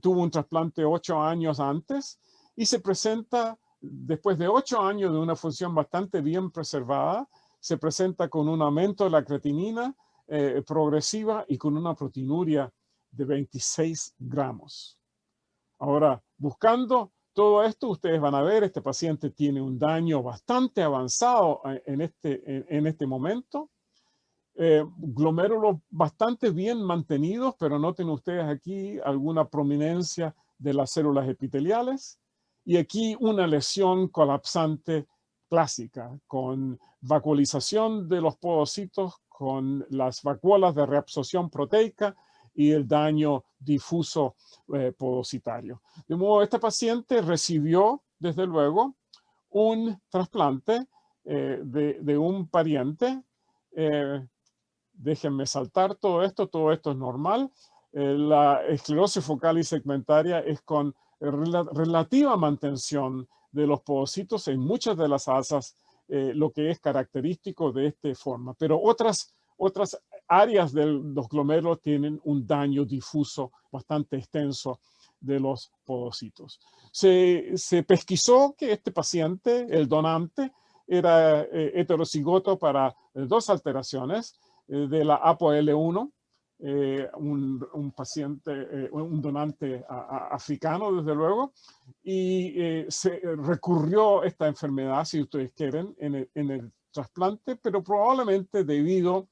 Tuvo un trasplante 8 años antes y se presenta, después de 8 años de una función bastante bien preservada, se presenta con un aumento de la creatinina progresiva y con una proteinuria de 26 gramos. Ahora, buscando todo esto, ustedes van a ver, este paciente tiene un daño bastante avanzado en este momento. Glomérulos bastante bien mantenidos, pero noten ustedes aquí alguna prominencia de las células epiteliales. Y aquí una lesión colapsante clásica, con vacuolización de los podocitos, con las vacuolas de reabsorción proteica y el daño difuso podocitario. De modo, este paciente recibió, desde luego, un trasplante de un pariente. Déjenme saltar todo esto es normal. La esclerosis focal y segmentaria es con relativa mantención de los podocitos en muchas de las asas, lo que es característico de esta forma. Pero otras áreas de los glomérulos tienen un daño difuso bastante extenso de los podocitos. Se pesquisó que este paciente, el donante, era heterocigoto para 2 alteraciones de la ApoL1, un paciente, un donante africano, desde luego, y se recurrió a esta enfermedad, si ustedes quieren, en el trasplante, pero probablemente debido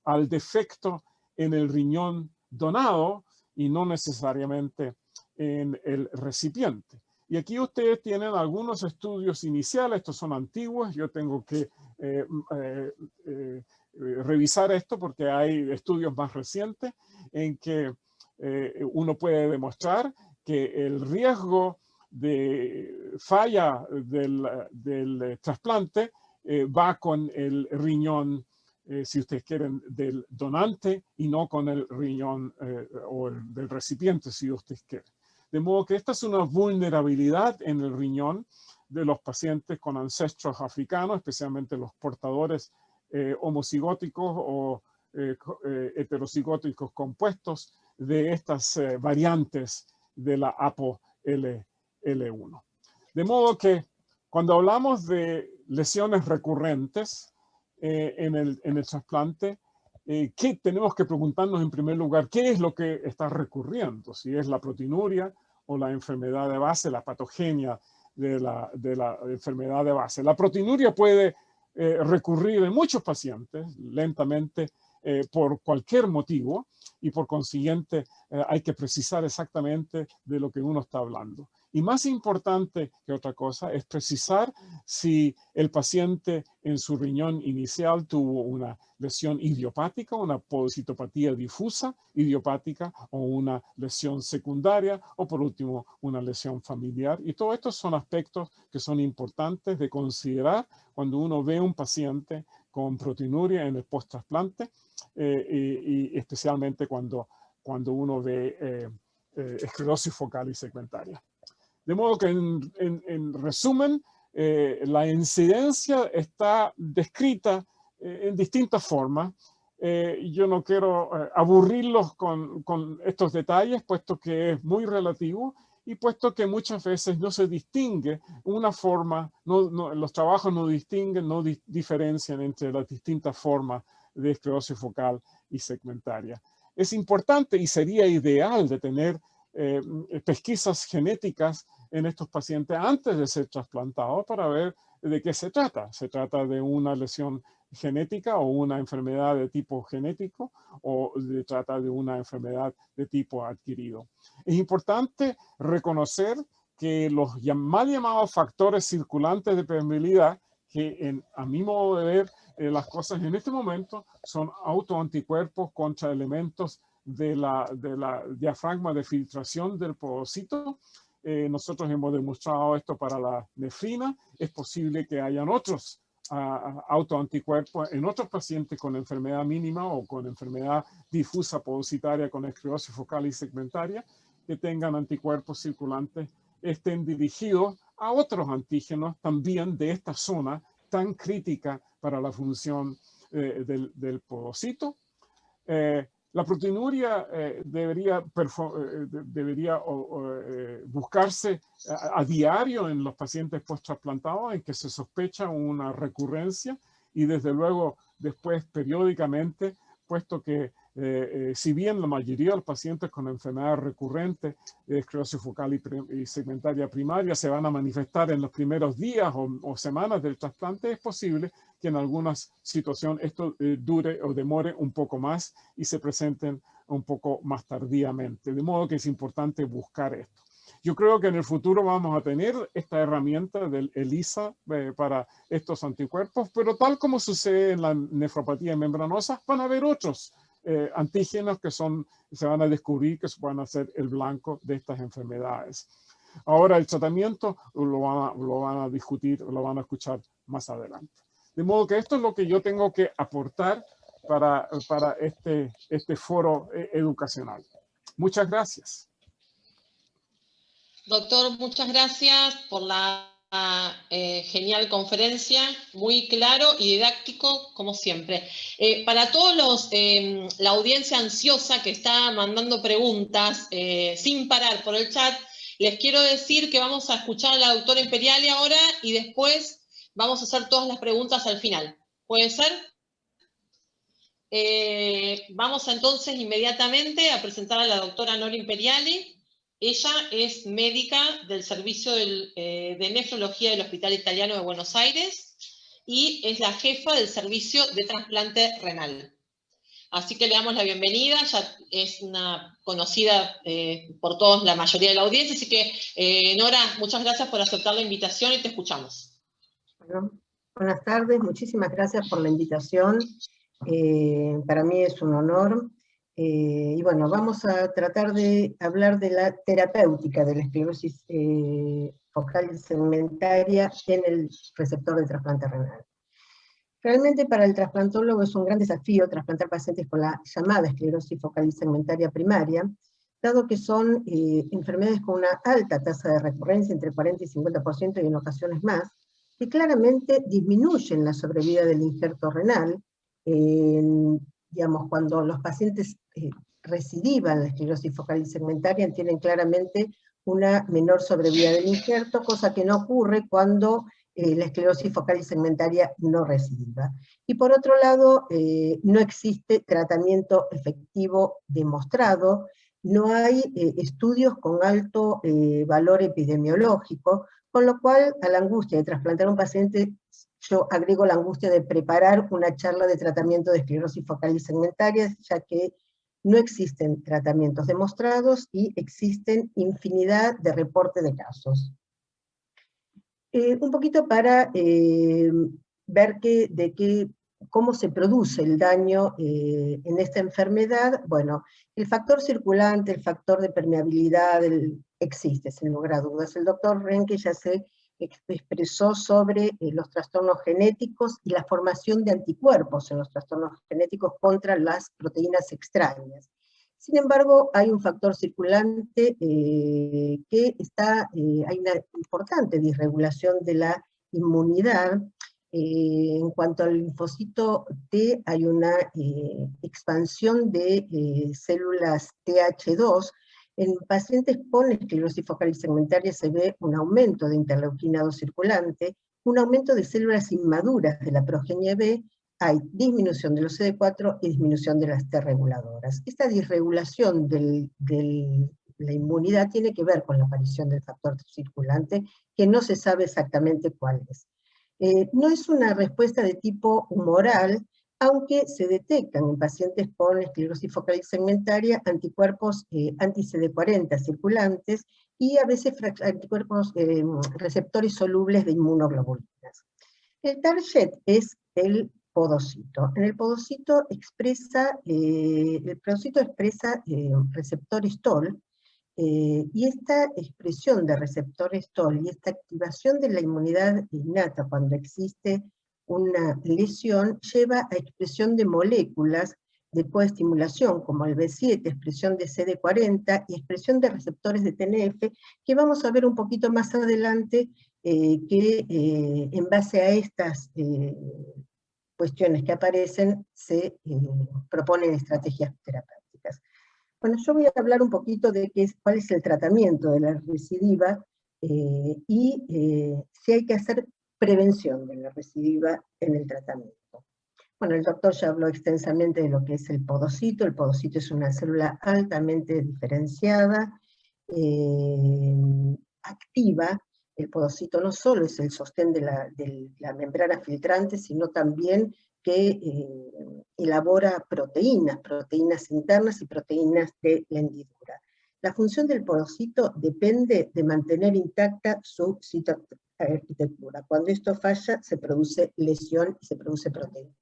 al defecto en el riñón donado y no necesariamente en el recipiente. Y aquí ustedes tienen algunos estudios iniciales, estos son antiguos, yo tengo que revisar esto porque hay estudios más recientes en que uno puede demostrar que el riesgo de falla del trasplante va con el riñón, si ustedes quieren, del donante y no con el riñón o del recipiente, si ustedes quieren. De modo que esta es una vulnerabilidad en el riñón de los pacientes con ancestros africanos, especialmente los portadores homocigóticos o heterocigóticos compuestos de estas variantes de la APOL1. De modo que cuando hablamos de lesiones recurrentes en el trasplante, ¿qué tenemos que preguntarnos en primer lugar? ¿Qué es lo que está recurriendo? Si es la proteinuria o la enfermedad de base, la patogenia de la enfermedad de base. La proteinuria puede recurrir en muchos pacientes lentamente por cualquier motivo y por consiguiente hay que precisar exactamente de lo que uno está hablando. Y más importante que otra cosa es precisar si el paciente en su riñón inicial tuvo una lesión idiopática, una podocitopatía difusa idiopática o una lesión secundaria o por último una lesión familiar. Y todos estos son aspectos que son importantes de considerar cuando uno ve un paciente con proteinuria en el post-trasplante y especialmente cuando uno ve esclerosis focal y segmentaria. De modo que en resumen, la incidencia está descrita en distintas formas. Yo no quiero aburrirlos con estos detalles, puesto que es muy relativo y puesto que muchas veces no se distingue una forma, los trabajos no distinguen, no diferencian entre las distintas formas de esclerosis focal y segmentaria. Es importante y sería ideal de tener pesquisas genéticas en estos pacientes antes de ser trasplantados para ver de qué se trata. ¿Se trata de una lesión genética o una enfermedad de tipo genético o se trata de una enfermedad de tipo adquirido? Es importante reconocer que los mal llamados factores circulantes de permeabilidad, que a mi modo de ver las cosas en este momento son autoanticuerpos contra elementos de la diafragma de filtración del podocito. Nosotros hemos demostrado esto para la nefrina. Es posible que hayan otros autoanticuerpos en otros pacientes con enfermedad mínima o con enfermedad difusa podocitaria con esclerosis focal y segmentaria que tengan anticuerpos circulantes, estén dirigidos a otros antígenos también de esta zona tan crítica para la función del podocito. La proteinuria debería buscarse a diario en los pacientes post-trasplantados en que se sospecha una recurrencia y desde luego después periódicamente, puesto que si bien la mayoría de los pacientes con enfermedad recurrente de esclerosis focal y segmentaria primaria se van a manifestar en los primeros días o semanas del trasplante, es posible que en algunas situaciones esto dure o demore un poco más y se presenten un poco más tardíamente. De modo que es importante buscar esto. Yo creo que en el futuro vamos a tener esta herramienta del ELISA para estos anticuerpos, pero tal como sucede en la nefropatía membranosa, van a haber otros antígenos que se van a descubrir que van a ser el blanco de estas enfermedades. Ahora el tratamiento lo van a discutir, lo van a escuchar más adelante. De modo que esto es lo que yo tengo que aportar para este foro educacional. Muchas gracias. Doctor, muchas gracias por la genial conferencia, muy claro y didáctico, como siempre. Para todos la audiencia ansiosa que está mandando preguntas sin parar por el chat, les quiero decir que vamos a escuchar a la doctora Imperiali ahora y después vamos a hacer todas las preguntas al final. ¿Puede ser? Vamos entonces inmediatamente a presentar a la doctora Nora Imperiali. Ella es médica del Servicio de Nefrología del Hospital Italiano de Buenos Aires y es la jefa del Servicio de Trasplante Renal. Así que le damos la bienvenida, ya es una conocida por todos, la mayoría de la audiencia, así que Nora, muchas gracias por aceptar la invitación y te escuchamos. Bueno, buenas tardes, muchísimas gracias por la invitación. Para mí es un honor. Y bueno, vamos a tratar de hablar de la terapéutica de la esclerosis focal segmentaria en el receptor de trasplante renal. Realmente para el trasplantólogo es un gran desafío trasplantar pacientes con la llamada esclerosis focal segmentaria primaria, dado que son enfermedades con una alta tasa de recurrencia, entre 40 y 50% y en ocasiones más, que claramente disminuyen la sobrevida del injerto renal. Digamos, cuando los pacientes recidivan la esclerosis focal segmentaria tienen claramente una menor sobrevida del injerto, cosa que no ocurre cuando la esclerosis focal segmentaria no recidiva. Y por otro lado, no existe tratamiento efectivo demostrado, no hay estudios con alto valor epidemiológico, con lo cual a la angustia de trasplantar a un paciente, yo agrego la angustia de preparar una charla de tratamiento de esclerosis focal segmentaria, ya que no existen tratamientos demostrados y existen infinidad de reportes de casos. Un poquito para ver cómo se produce el daño en esta enfermedad. Bueno, el factor circulante, el factor de permeabilidad existe, sin lugar a dudas. El doctor Renke ya se expresó sobre los trastornos genéticos y la formación de anticuerpos en los trastornos genéticos contra las proteínas extrañas. Sin embargo, hay un factor circulante que hay una importante disregulación de la inmunidad. En cuanto al linfocito T, hay una expansión de células TH2. En pacientes con esclerosis focal segmentaria se ve un aumento de interleuquina 2 circulante, un aumento de células inmaduras de la progenie B, hay disminución de los CD4 y disminución de las T reguladoras. Esta disregulación de la inmunidad tiene que ver con la aparición del factor circulante, que no se sabe exactamente cuál es. No es una respuesta de tipo humoral, aunque se detectan en pacientes con esclerosis focal segmentaria anticuerpos anti-CD40 circulantes y a veces anticuerpos receptores solubles de inmunoglobulinas. El target es el podocito. En el podocito el podocito expresa receptor STOL, y esta expresión de receptor STOL y esta activación de la inmunidad innata cuando existe una lesión lleva a expresión de moléculas de coestimulación como el B7, expresión de CD40 y expresión de receptores de TNF, que vamos a ver un poquito más adelante que en base a estas cuestiones que aparecen se proponen estrategias terapéuticas. Bueno, yo voy a hablar un poquito de cuál es el tratamiento de la recidiva y si hay que hacer prevención de la recidiva en el tratamiento. Bueno, el doctor ya habló extensamente de lo que es el podocito. El podocito es una célula altamente diferenciada, activa. El podocito no solo es el sostén de la membrana filtrante, sino también que elabora proteínas internas y proteínas de la hendidura. La función del podocito depende de mantener intacta su citoarquitectura. Cuando esto falla, se produce lesión y se produce proteína.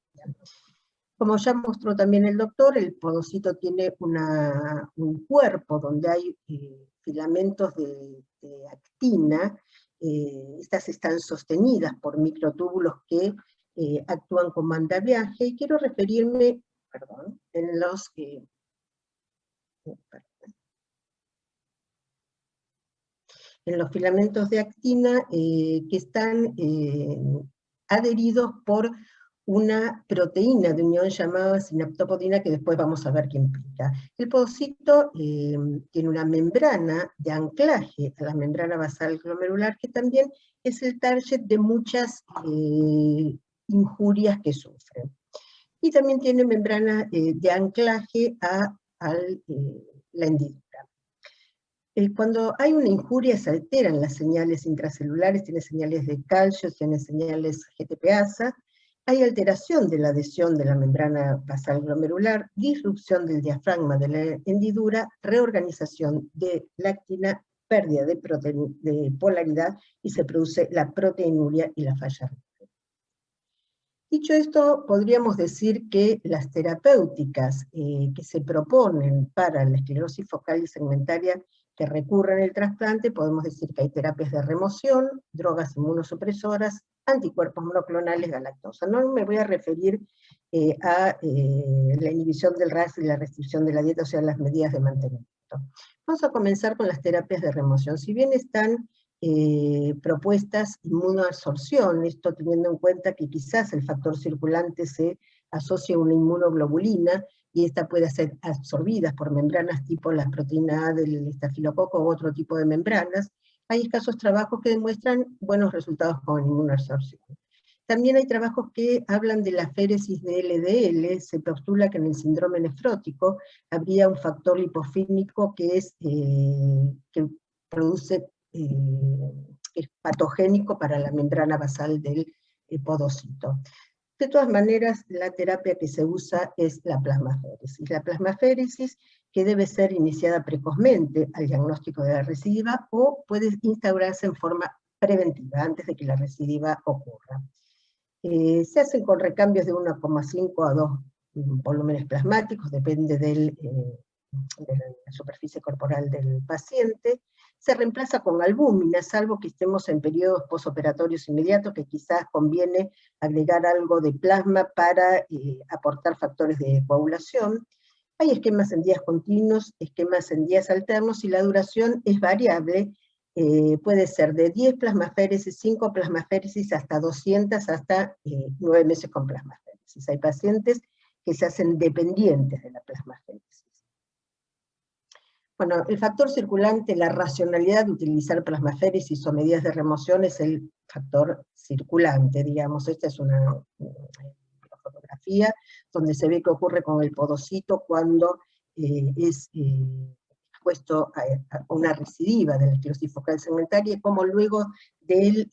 Como ya mostró también el doctor, el podocito tiene un cuerpo donde hay filamentos de actina. Estas están sostenidas por microtúbulos que actúan como mandaviaje, y quiero referirme, en los filamentos de actina que están adheridos por una proteína de unión llamada sinaptopodina, que después vamos a ver qué implica. El podocito tiene una membrana de anclaje a la membrana basal glomerular, que también es el target de muchas injurias que sufren. Y también tiene membrana de anclaje a la hendidura. Cuando hay una injuria se alteran las señales intracelulares, tiene señales de calcio, tiene señales GTPasa, Hay alteración de la adhesión de la membrana basal glomerular, disrupción del diafragma de la hendidura, reorganización de la actina, pérdida de polaridad, y se produce la proteinuria y la falla renal. Dicho esto, podríamos decir que las terapéuticas que se proponen para la esclerosis focal y segmentaria que recurren al trasplante, podemos decir que hay terapias de remoción, drogas inmunosupresoras, anticuerpos monoclonales, galactosa. No me voy a referir a la inhibición del RAS y la restricción de la dieta, o sea, las medidas de mantenimiento. Vamos a comenzar con las terapias de remoción. Si bien están propuestas inmunoabsorción, esto teniendo en cuenta que quizás el factor circulante se asocia a una inmunoglobulina, y esta puede ser absorbida por membranas tipo la proteína A del estafilococo u otro tipo de membranas. Hay escasos trabajos que demuestran buenos resultados con inmunoabsorción. También hay trabajos que hablan de la féresis de LDL. Se postula que en el síndrome nefrótico habría un factor lipofílico que produce, es patogénico para la membrana basal del podocito. De todas maneras, la terapia que se usa es la plasmaféresis. La plasmaféresis, que debe ser iniciada precozmente al diagnóstico de la recidiva, o puede instaurarse en forma preventiva, antes de que la recidiva ocurra. Se hacen con recambios de 1,5 a 2 volúmenes plasmáticos, depende de la superficie corporal del paciente. Se reemplaza con albúmina, salvo que estemos en periodos posoperatorios inmediatos, que quizás conviene agregar algo de plasma para aportar factores de coagulación. Hay esquemas en días continuos, esquemas en días alternos, y la duración es variable. Puede ser de 10 plasmaféresis, 5 plasmaféresis, hasta 200, hasta 9 meses con plasmaféresis. Hay pacientes que se hacen dependientes de la plasmaféresis. Bueno, el factor circulante, la racionalidad de utilizar plasmaféresis o medidas de remoción es el factor circulante, digamos. Esta es una fotografía donde se ve que ocurre con el podocito cuando es expuesto a una recidiva de la esclerosis focal segmentaria, y como luego del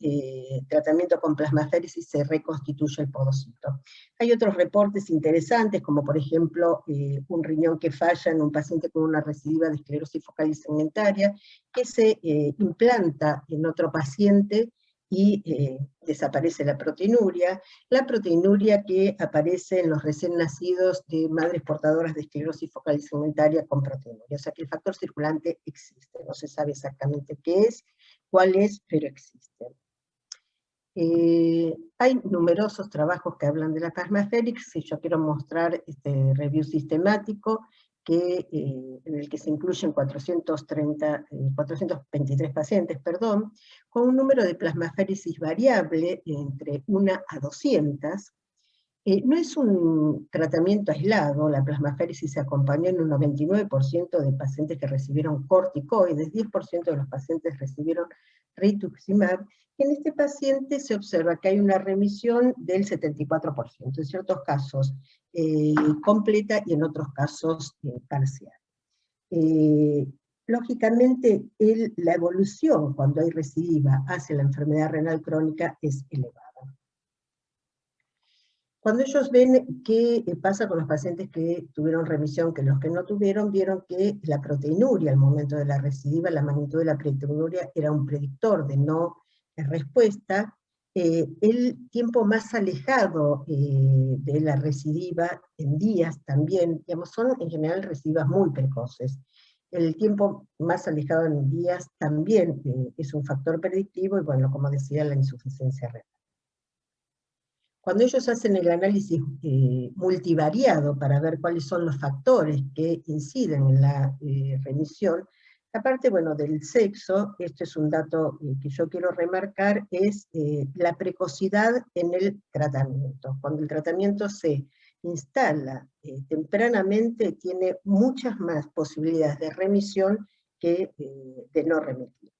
tratamiento con plasmaféresis se reconstituye el podocito. Hay otros reportes interesantes, como por ejemplo un riñón que falla en un paciente con una recidiva de esclerosis focal y segmentaria, que se implanta en otro paciente y desaparece la proteinuria que aparece en los recién nacidos de madres portadoras de esclerosis focal y segmentaria con proteinuria. O sea que el factor circulante existe, no se sabe exactamente qué es, cuál es, pero existe. Hay numerosos trabajos que hablan de la plasmaféresis, y yo quiero mostrar este review sistemático en el que se incluyen 423 pacientes, con un número de plasmaféresis variable entre 1 a 200. No es un tratamiento aislado, la plasmaféresis se acompañó en un 99% de pacientes que recibieron corticoides, 10% de los pacientes recibieron rituximab, y en este paciente se observa que hay una remisión del 74%, en ciertos casos completa y en otros casos parcial. Lógicamente, la evolución cuando hay recidiva hacia la enfermedad renal crónica es elevada. Cuando ellos ven qué pasa con los pacientes que tuvieron remisión que los que no tuvieron, vieron que la proteinuria al momento de la recidiva, la magnitud de la proteinuria era un predictor de no respuesta. El tiempo más alejado de la recidiva en días también, digamos, son en general recidivas muy precoces. El tiempo más alejado en días también es un factor predictivo, y bueno, como decía, la insuficiencia renal. Cuando ellos hacen el análisis multivariado para ver cuáles son los factores que inciden en la remisión, aparte, bueno, del sexo, este es un dato que yo quiero remarcar, es la precocidad en el tratamiento. Cuando el tratamiento se instala tempranamente, tiene muchas más posibilidades de remisión que de no remitir.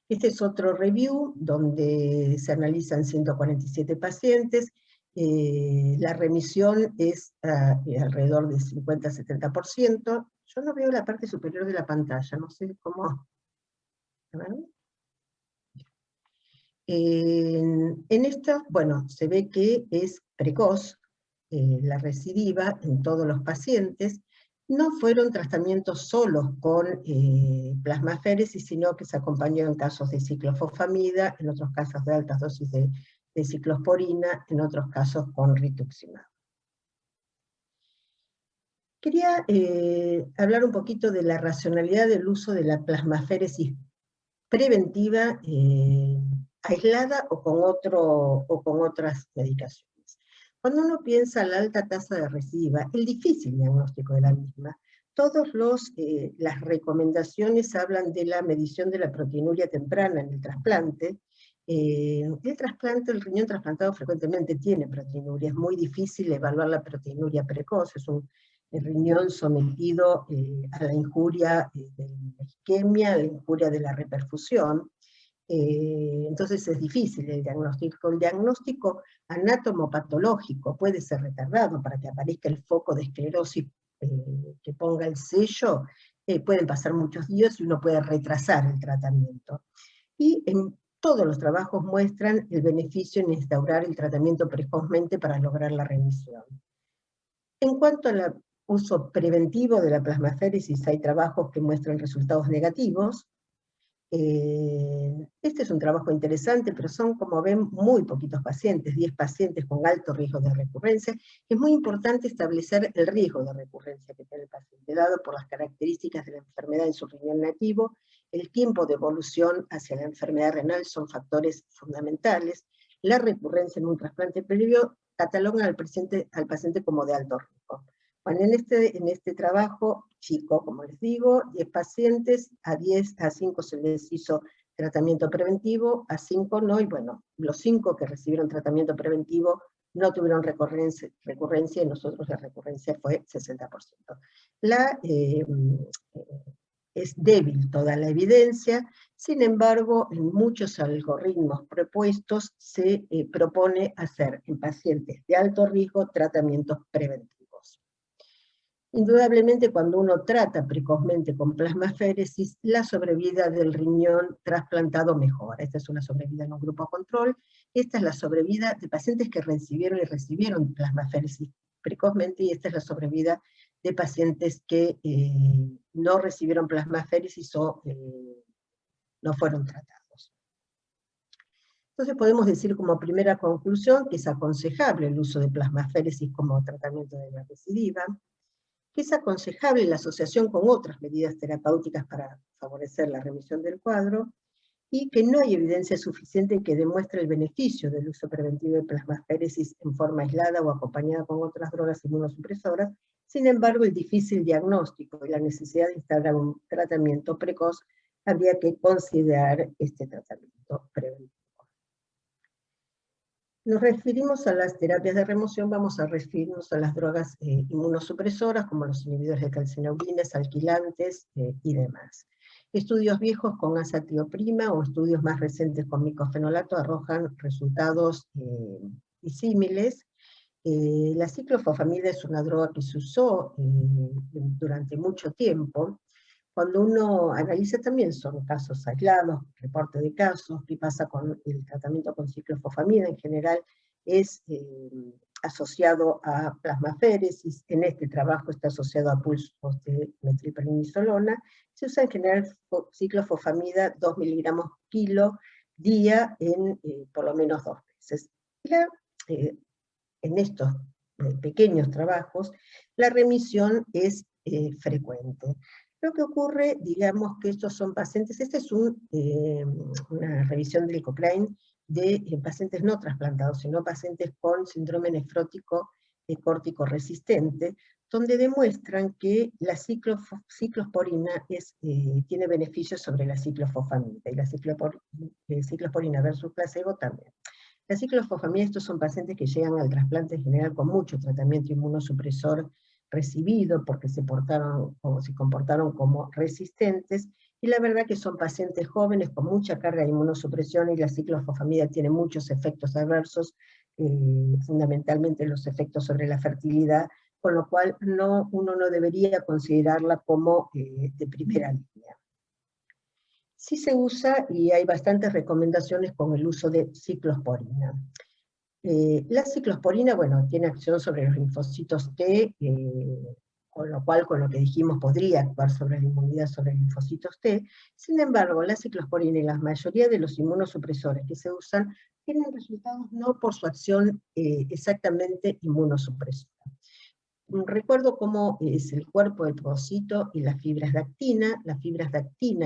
Este es otro review donde se analizan 147 pacientes. La remisión es alrededor del 50-70%. Yo no veo la parte superior de la pantalla, no sé cómo. En esta, bueno, se ve que es precoz, la recidiva en todos los pacientes. No fueron tratamientos solos con plasmaféresis, sino que se acompañó en casos de ciclofosfamida, en otros casos de altas dosis de ciclosporina, en otros casos con rituximab. Quería hablar un poquito de la racionalidad del uso de la plasmaféresis preventiva aislada o con otras medicaciones. Cuando uno piensa en la alta tasa de recidiva, el difícil diagnóstico de la misma, todas las recomendaciones hablan de la medición de la proteinuria temprana en el trasplante. El riñón trasplantado frecuentemente tiene proteinuria, es muy difícil evaluar la proteinuria precoz, es un riñón sometido a la injuria de la isquemia, a la injuria de la reperfusión. Entonces es difícil el diagnóstico. El diagnóstico anatomopatológico puede ser retardado para que aparezca el foco de esclerosis que ponga el sello. Pueden pasar muchos días y uno puede retrasar el tratamiento. Y en todos los trabajos muestran el beneficio en instaurar el tratamiento precozmente para lograr la remisión. En cuanto al uso preventivo de la plasmaféresis, hay trabajos que muestran resultados negativos. Este es un trabajo interesante, pero son, como ven, muy poquitos pacientes, 10 pacientes con alto riesgo de recurrencia. Es muy importante establecer el riesgo de recurrencia que tiene el paciente, dado por las características de la enfermedad en su riñón nativo. El tiempo de evolución hacia la enfermedad renal son factores fundamentales. La recurrencia en un trasplante previo cataloga al paciente como de alto riesgo. Bueno, en este trabajo chico, como les digo, 10 pacientes, a 5 se les hizo tratamiento preventivo, a 5 no, y bueno, los 5 que recibieron tratamiento preventivo no tuvieron recurrencia, y nosotros la recurrencia fue 60%. Es débil toda la evidencia, sin embargo, en muchos algoritmos propuestos se propone hacer en pacientes de alto riesgo tratamientos preventivos. Indudablemente, cuando uno trata precozmente con plasmaféresis, la sobrevida del riñón trasplantado mejora. Esta es una sobrevida en un grupo control. Esta es la sobrevida de pacientes que recibieron plasmaféresis precozmente, y esta es la sobrevida de pacientes que no recibieron plasmaféresis o no fueron tratados. Entonces podemos decir como primera conclusión que es aconsejable el uso de plasmaféresis como tratamiento de la recidiva, que es aconsejable la asociación con otras medidas terapéuticas para favorecer la remisión del cuadro, y que no hay evidencia suficiente que demuestre el beneficio del uso preventivo de plasmaféresis en forma aislada o acompañada con otras drogas inmunosupresoras. Sin embargo, el difícil diagnóstico y la necesidad de instaurar un tratamiento precoz habría que considerar este tratamiento preventivo. Nos referimos a las terapias de remoción, vamos a referirnos a las drogas inmunosupresoras, como los inhibidores de calcineurinas, alquilantes y demás. Estudios viejos con azatioprima o estudios más recientes con micofenolato arrojan resultados disímiles. La ciclofosfamida es una droga que se usó durante mucho tiempo. Cuando uno analiza también son casos aislados, reporte de casos, qué pasa con el tratamiento con ciclofosfamida en general, es asociado a plasmaféresis. En este trabajo está asociado a pulsos de metilprednisolona. Se usa en general ciclofosfamida 2 miligramos kilo día en por lo menos 2 veces. En estos pequeños trabajos, la remisión es frecuente. Lo que ocurre, digamos que estos son pacientes, esta es una revisión del Cochrane de pacientes no trasplantados, sino pacientes con síndrome nefrótico córtico resistente, donde demuestran que la ciclosporina tiene beneficios sobre la ciclofosfamida, y la ciclosporina versus placebo también. La ciclofosfamida, estos son pacientes que llegan al trasplante en general con mucho tratamiento inmunosupresor recibido, porque se comportaron como resistentes, y la verdad que son pacientes jóvenes con mucha carga de inmunosupresión, y la ciclofosfamida tiene muchos efectos adversos, fundamentalmente los efectos sobre la fertilidad, con lo cual uno no debería considerarla como de primera línea. sí se usa y hay bastantes recomendaciones con el uso de ciclosporina. La ciclosporina, bueno, tiene acción sobre los linfocitos T, con lo cual, con lo que dijimos, podría actuar sobre la inmunidad sobre linfocitos T. Sin embargo, la ciclosporina y la mayoría de los inmunosupresores que se usan tienen resultados no por su acción exactamente inmunosupresora. Recuerdo cómo es el cuerpo del podocito y las fibras de actina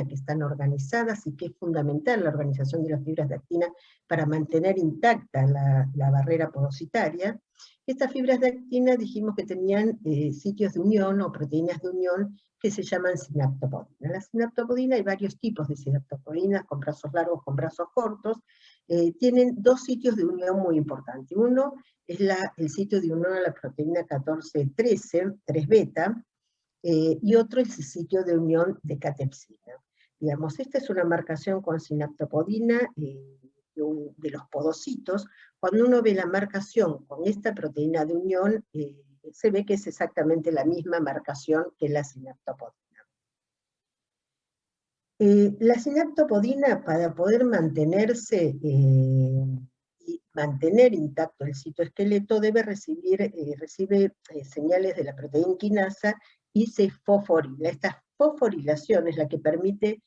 que están organizadas y que es fundamental la organización de las fibras de actina para mantener intacta la barrera podocitaria. Estas fibras de actina dijimos que tenían sitios de unión o proteínas de unión que se llaman sinaptopodina. La sinaptopodina, hay varios tipos de sinaptopodinas, con brazos largos, con brazos cortos, tienen dos sitios de unión muy importantes. Uno es el sitio de unión a la proteína 14-13, 3-beta, y otro es el sitio de unión de catepsina. Digamos, esta es una marcación con sinaptopodina de los podocitos. Cuando uno ve la marcación con esta proteína de unión, se ve que es exactamente la misma marcación que la sinaptopodina. La sinaptopodina, para poder mantenerse y mantener intacto el citoesqueleto, recibe señales de la proteína quinasa y se fosforila. Esta fosforilación es la que permite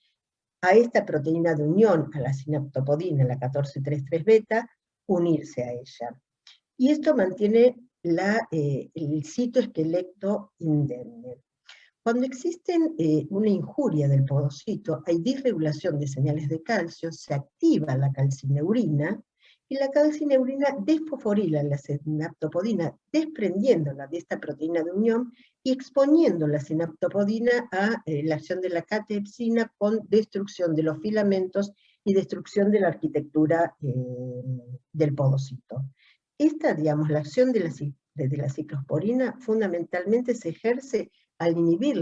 a esta proteína de unión, a la sinaptopodina, la 14-3-3-beta, unirse a ella. Y esto mantiene el citoesqueleto indemne. Cuando existe una injuria del podocito, hay disregulación de señales de calcio, se activa la calcineurina, y la calcineurina desfosforila la sinaptopodina, desprendiéndola de esta proteína de unión y exponiendo la sinaptopodina a la acción de la catepsina con destrucción de los filamentos y destrucción de la arquitectura del podocito. Esta, digamos, la acción de la ciclosporina fundamentalmente se ejerce al inhibir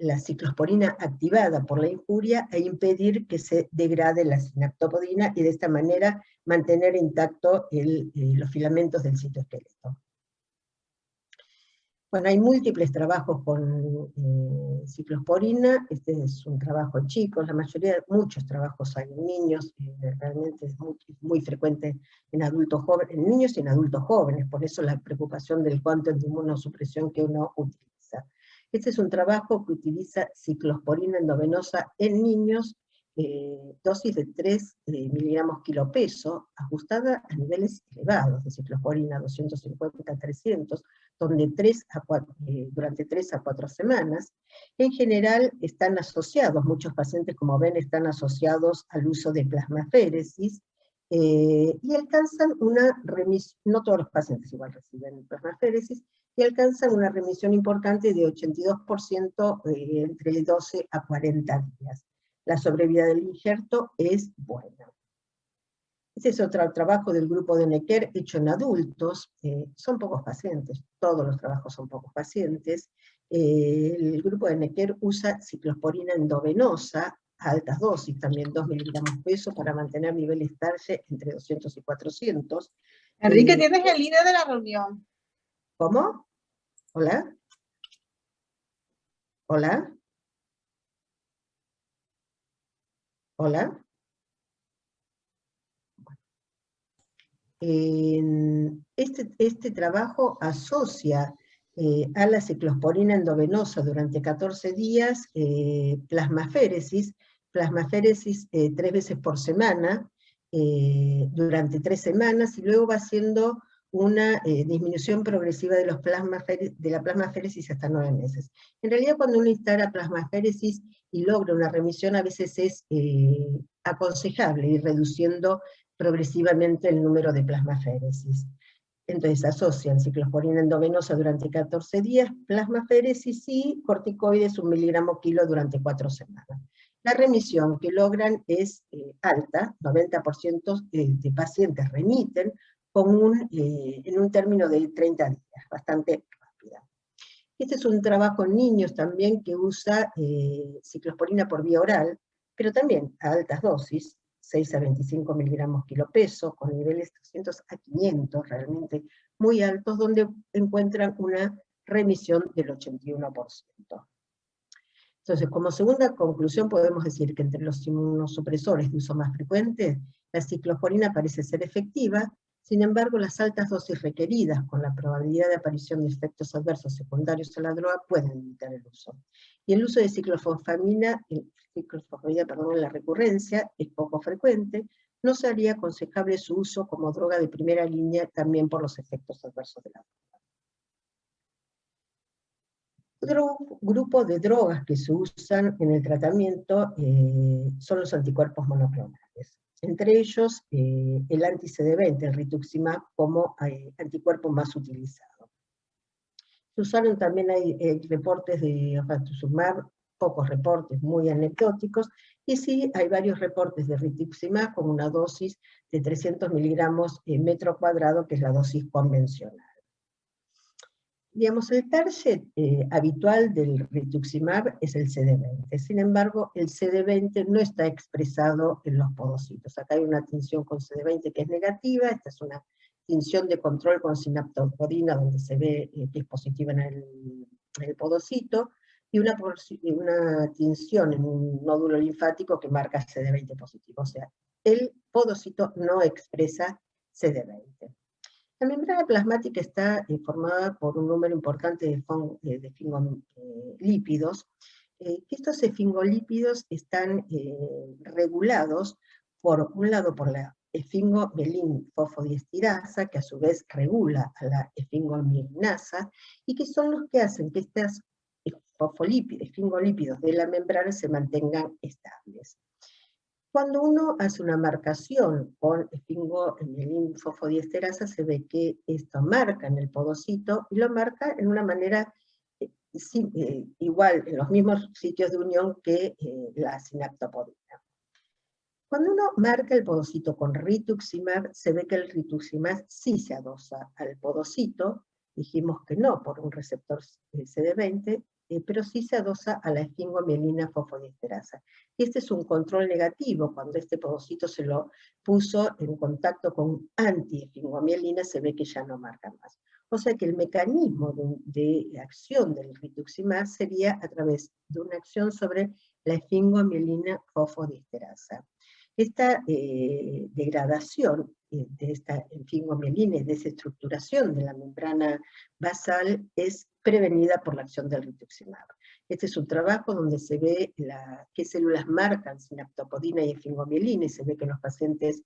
la ciclosporina activada por la injuria e impedir que se degrade la sinaptopodina y de esta manera mantener intacto los filamentos del citoesqueleto. Bueno, hay múltiples trabajos con ciclosporina. Este es un trabajo en chicos, muchos trabajos hay en niños, realmente es muy frecuente en adultos jóvenes, en niños y en adultos jóvenes, por eso la preocupación del cuánto de inmunosupresión que uno utiliza. Este es un trabajo que utiliza ciclosporina endovenosa en niños, dosis de 3 miligramos kilo peso, ajustada a niveles elevados de ciclosporina, 250-300, donde durante 3 a 4 semanas. En general están asociados, muchos pacientes como ven están asociados al uso de plasmaféresis, y alcanzan una remisión, no todos los pacientes igual reciben plasmaféresis, y alcanzan una remisión importante de 82% entre 12 a 40 días. La sobrevida del injerto es buena. Este es otro trabajo del grupo de Necker hecho en adultos. Son pocos pacientes, todos los trabajos son pocos pacientes. El grupo de Necker usa ciclosporina endovenosa a altas dosis, también 2 miligramos peso, para mantener niveles TARGE entre 200 y 400. Enrique, tienes el líder de la reunión. ¿Cómo? ¿Hola? ¿Hola? ¿Hola? Este trabajo asocia a la ciclosporina endovenosa durante 14 días plasmaféresis 3 veces por semana, durante 3 semanas, y luego va haciendo una disminución progresiva de la plasmaféresis hasta 9 meses. En realidad, cuando uno instala plasmaféresis y logra una remisión, a veces es aconsejable ir reduciendo progresivamente el número de plasmaféresis. Entonces asocian ciclosporina endovenosa durante 14 días, plasmaféresis y corticoides 1 miligramo kilo durante 4 semanas. La remisión que logran es alta, 90% de pacientes remiten en un término de 30 días, bastante rápida. Este es un trabajo en niños también que usa ciclosporina por vía oral, pero también a altas dosis, 6 a 25 miligramos kilo peso, con niveles 300 a 500, realmente muy altos, donde encuentran una remisión del 81%. Entonces, como segunda conclusión podemos decir que entre los inmunosupresores de uso más frecuente, la ciclosporina parece ser efectiva. Sin embargo, las altas dosis requeridas con la probabilidad de aparición de efectos adversos secundarios a la droga pueden limitar el uso. Y el uso de ciclofosfamina en la recurrencia es poco frecuente. No sería aconsejable su uso como droga de primera línea también por los efectos adversos de la droga. Otro grupo de drogas que se usan en el tratamiento son los anticuerpos monoclonales. Entre ellos, el anti-CD20, el rituximab, como anticuerpo más utilizado. Se usaron también, hay reportes de rituximab, pocos reportes, muy anecdóticos, y sí hay varios reportes de rituximab con una dosis de 300 miligramos metro cuadrado, que es la dosis convencional. Digamos, el target habitual del rituximab es el CD20. Sin embargo, el CD20 no está expresado en los podocitos. Acá hay una tinción con CD20 que es negativa, esta es una tinción de control con sinaptopodina, donde se ve que es positiva en el podocito, y una tinción en un nódulo linfático que marca CD20 positivo. O sea, el podocito no expresa CD20. La membrana plasmática está formada por un número importante de esfingolípidos, que estos esfingolípidos están regulados, por un lado, por la esfingomielin fosfodiesterasa, que a su vez regula a la esfingomielinasa, y que son los que hacen que estos esfingolípidos de la membrana se mantengan estables. Cuando uno hace una marcación con esfingomielin fosfodiesterasa, se ve que esto marca en el podocito, y lo marca en una manera igual, en los mismos sitios de unión que la sinaptopodina. Cuando uno marca el podocito con rituximab, se ve que el rituximab sí se adosa al podocito, dijimos que no por un receptor CD20, pero sí se adosa a la esfingomielina fosfodiesterasa. Y este es un control negativo. Cuando este podocito se lo puso en contacto con anti-esfingomielina, se ve que ya no marca más. O sea que el mecanismo de acción del rituximab sería a través de una acción sobre la esfingomielina fosfodiesterasa. Esta degradación de esta esfingomielina y desestructuración de la membrana basal es prevenida por la acción del rituximab. Este es un trabajo donde se ve qué células marcan sinaptopodina y esfingomielina, y se ve que en los pacientes,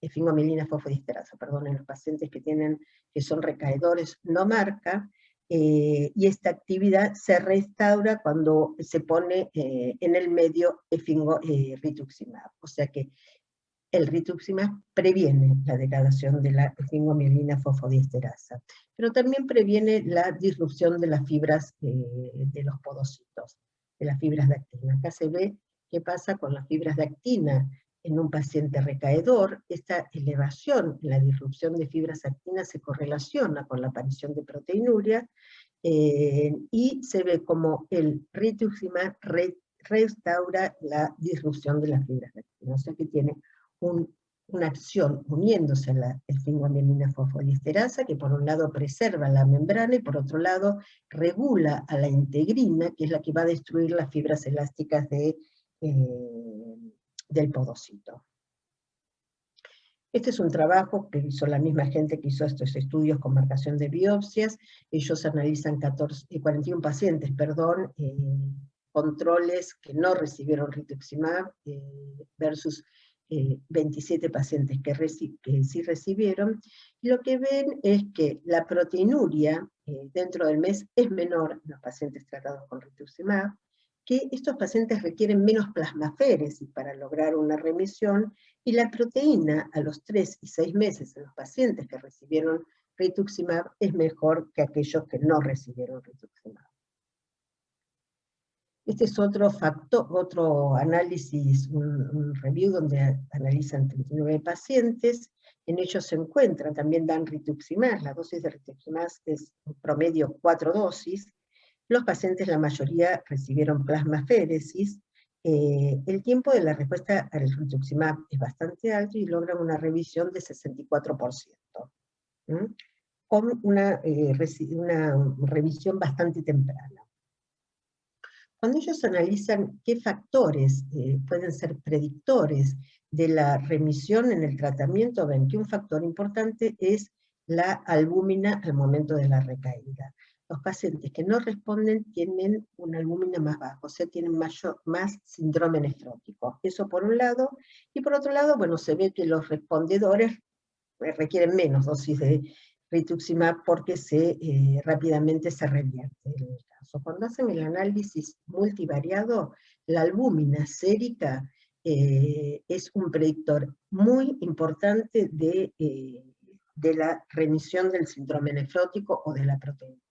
esfingomielina fosfodiesterasa, perdón, en los pacientes que son recaedores no marca, y esta actividad se restaura cuando se pone en el medio rituximab. O sea que el rituximab previene la degradación de la esfingomielina fosfodiesterasa, pero también previene la disrupción de las fibras de los podocitos, de las fibras de actina. Acá se ve qué pasa con las fibras de actina en un paciente recaedor. Esta elevación en la disrupción de fibras de actina se correlaciona con la aparición de proteinuria, y se ve como el rituximab restaura la disrupción de las fibras de actina. O sea que tiene una acción uniéndose a la esfingomielina fosfodiesterasa, que por un lado preserva la membrana y por otro lado regula a la integrina, que es la que va a destruir las fibras elásticas del podocito. Este es un trabajo que hizo la misma gente que hizo estos estudios con marcación de biopsias. Ellos analizan 41 pacientes, controles que no recibieron rituximab versus 27 pacientes que sí recibieron, y lo que ven es que la proteinuria dentro del mes es menor en los pacientes tratados con rituximab, que estos pacientes requieren menos plasmaféresis para lograr una remisión, y la proteína a los 3 y 6 meses en los pacientes que recibieron rituximab es mejor que aquellos que no recibieron rituximab. Este es otro análisis, un review donde analizan 39 pacientes. En ellos se encuentran, también dan rituximab, la dosis de rituximab es en promedio 4 dosis. Los pacientes, la mayoría, recibieron plasmaféresis. El tiempo de la respuesta al rituximab es bastante alto y logran una revisión de 64%, con una revisión bastante temprana. Cuando ellos analizan qué factores pueden ser predictores de la remisión en el tratamiento, ven que un factor importante es la albúmina al momento de la recaída. Los pacientes que no responden tienen una albúmina más baja, o sea, tienen más síndrome nefrótico. Eso por un lado, y por otro lado, bueno, se ve que los respondedores requieren menos dosis de rituximab porque rápidamente se revierte el caso. Cuando hacen el análisis multivariado, la albúmina sérica es un predictor muy importante de la remisión del síndrome nefrótico o de la proteinuria.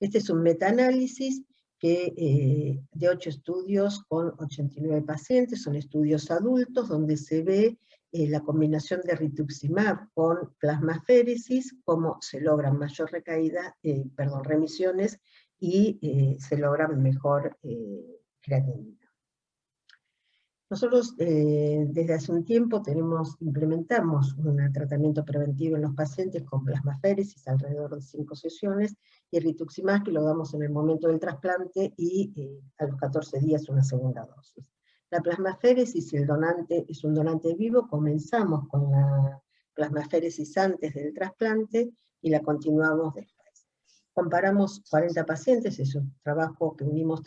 Este es un metaanálisis de 8 estudios con 89 pacientes, son estudios adultos donde se ve la combinación de rituximab con plasmaféresis, cómo se logran mayor remisiones y se logran mejor creatinina. Nosotros desde hace un tiempo implementamos un tratamiento preventivo en los pacientes con plasmaféresis, alrededor de 5 sesiones, y rituximab que lo damos en el momento del trasplante y a los 14 días una segunda dosis. La plasmaféresis, si el donante es un donante vivo, comenzamos con la plasmaféresis antes del trasplante y la continuamos después. Comparamos 40 pacientes, es un trabajo que unimos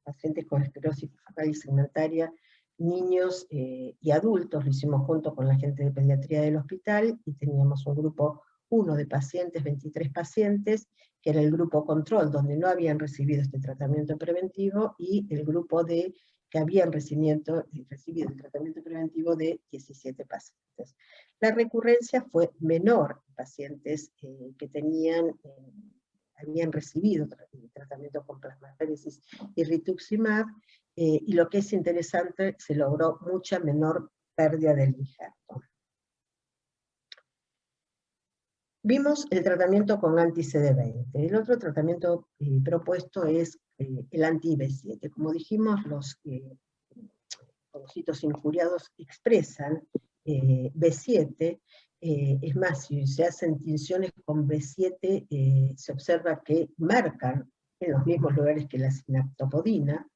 pacientes con esclerosis focal y segmentaria, niños y adultos, lo hicimos junto con la gente de pediatría del hospital, y teníamos un grupo 1 de pacientes, 23 pacientes, que era el grupo control, donde no habían recibido este tratamiento preventivo, y el grupo que habían recibido el tratamiento preventivo de 17 pacientes. La recurrencia fue menor en pacientes que habían recibido tratamiento con plasmaféresis y rituximab, y lo que es interesante, se logró mucha menor pérdida del injerto. Vimos el tratamiento con anti-CD20. El otro tratamiento propuesto es el anti-B7. Como dijimos, los podocitos injuriados expresan B7, es más, si se hacen tinciones con B7, se observa que marcan en los mismos lugares que la sinaptopodina,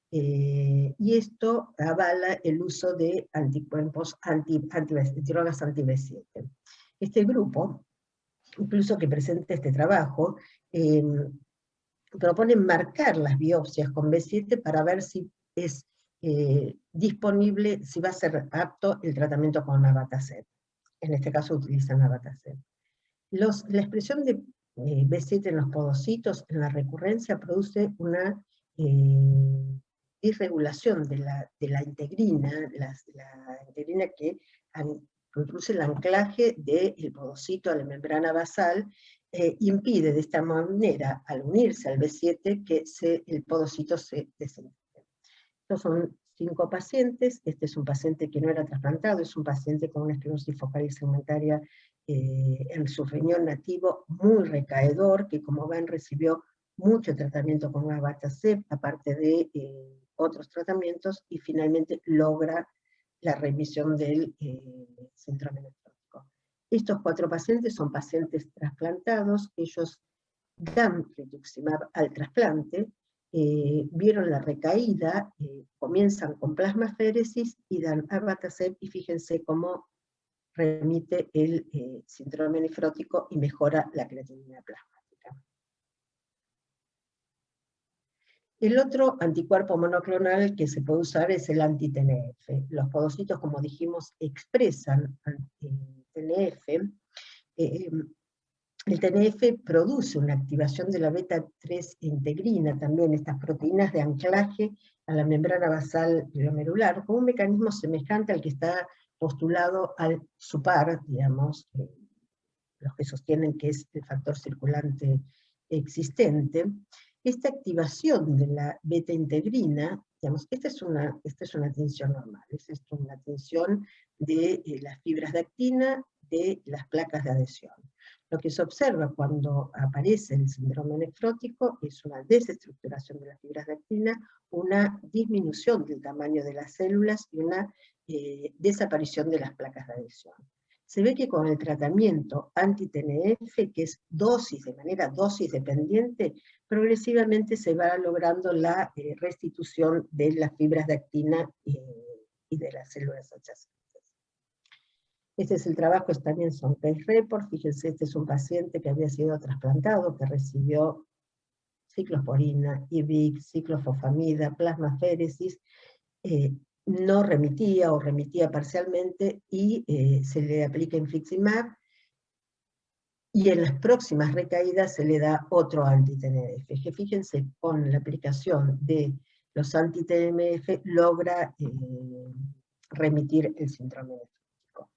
y esto avala el uso de anticuerpos drogas anti-B7. Este grupo, incluso que presenta este trabajo, propone marcar las biopsias con B7 para ver si es disponible, si va a ser apto el tratamiento con abatacept. En este caso utilizan abatacept. La expresión de B7 en los podocitos en la recurrencia produce una disregulación de la integrina, la integrina que produce el anclaje del podocito a la membrana basal, impide de esta manera, al unirse al B7, que el podocito se desintegre. Estos son 5 pacientes. Este es un paciente que no era trasplantado, es un paciente con una esclerosis focal y segmentaria en su riñón nativo, muy recaedor, que como ven recibió mucho tratamiento con abatacept, aparte de otros tratamientos, y finalmente logra la remisión del síndrome nefrótico. Estos 4 pacientes son pacientes trasplantados, ellos dan rituximab al trasplante, vieron la recaída, comienzan con plasmaféresis y dan abatacept, y fíjense cómo remite el síndrome nefrótico y mejora la creatinina plasmática. El otro anticuerpo monoclonal que se puede usar es el anti-TNF. Los podocitos, como dijimos, expresan TNF. El TNF produce una activación de la beta-3 integrina, también estas proteínas de anclaje a la membrana basal glomerular, con un mecanismo semejante al que está postulado al SUPAR, digamos, los que sostienen que es el factor circulante existente. Esta activación de la beta-integrina, digamos, esta es una tinción normal, es una tinción de las fibras de actina de las placas de adhesión. Lo que se observa cuando aparece el síndrome nefrótico es una desestructuración de las fibras de actina, una disminución del tamaño de las células y una desaparición de las placas de adhesión. se ve que con el tratamiento anti-TNF, que es de manera dosis dependiente, progresivamente se va logrando la restitución de las fibras de actina y de las células adyacentes. Este es el trabajo, también son case report. Fíjense, este es un paciente que había sido trasplantado, que recibió ciclosporina, IVIC, ciclofosfamida, plasmaféresis, no remitía o remitía parcialmente, y se le aplica infliximab, y en las próximas recaídas se le da otro anti-TNF, que fíjense, con la aplicación de los anti-TNF logra remitir el síndrome nefrótico.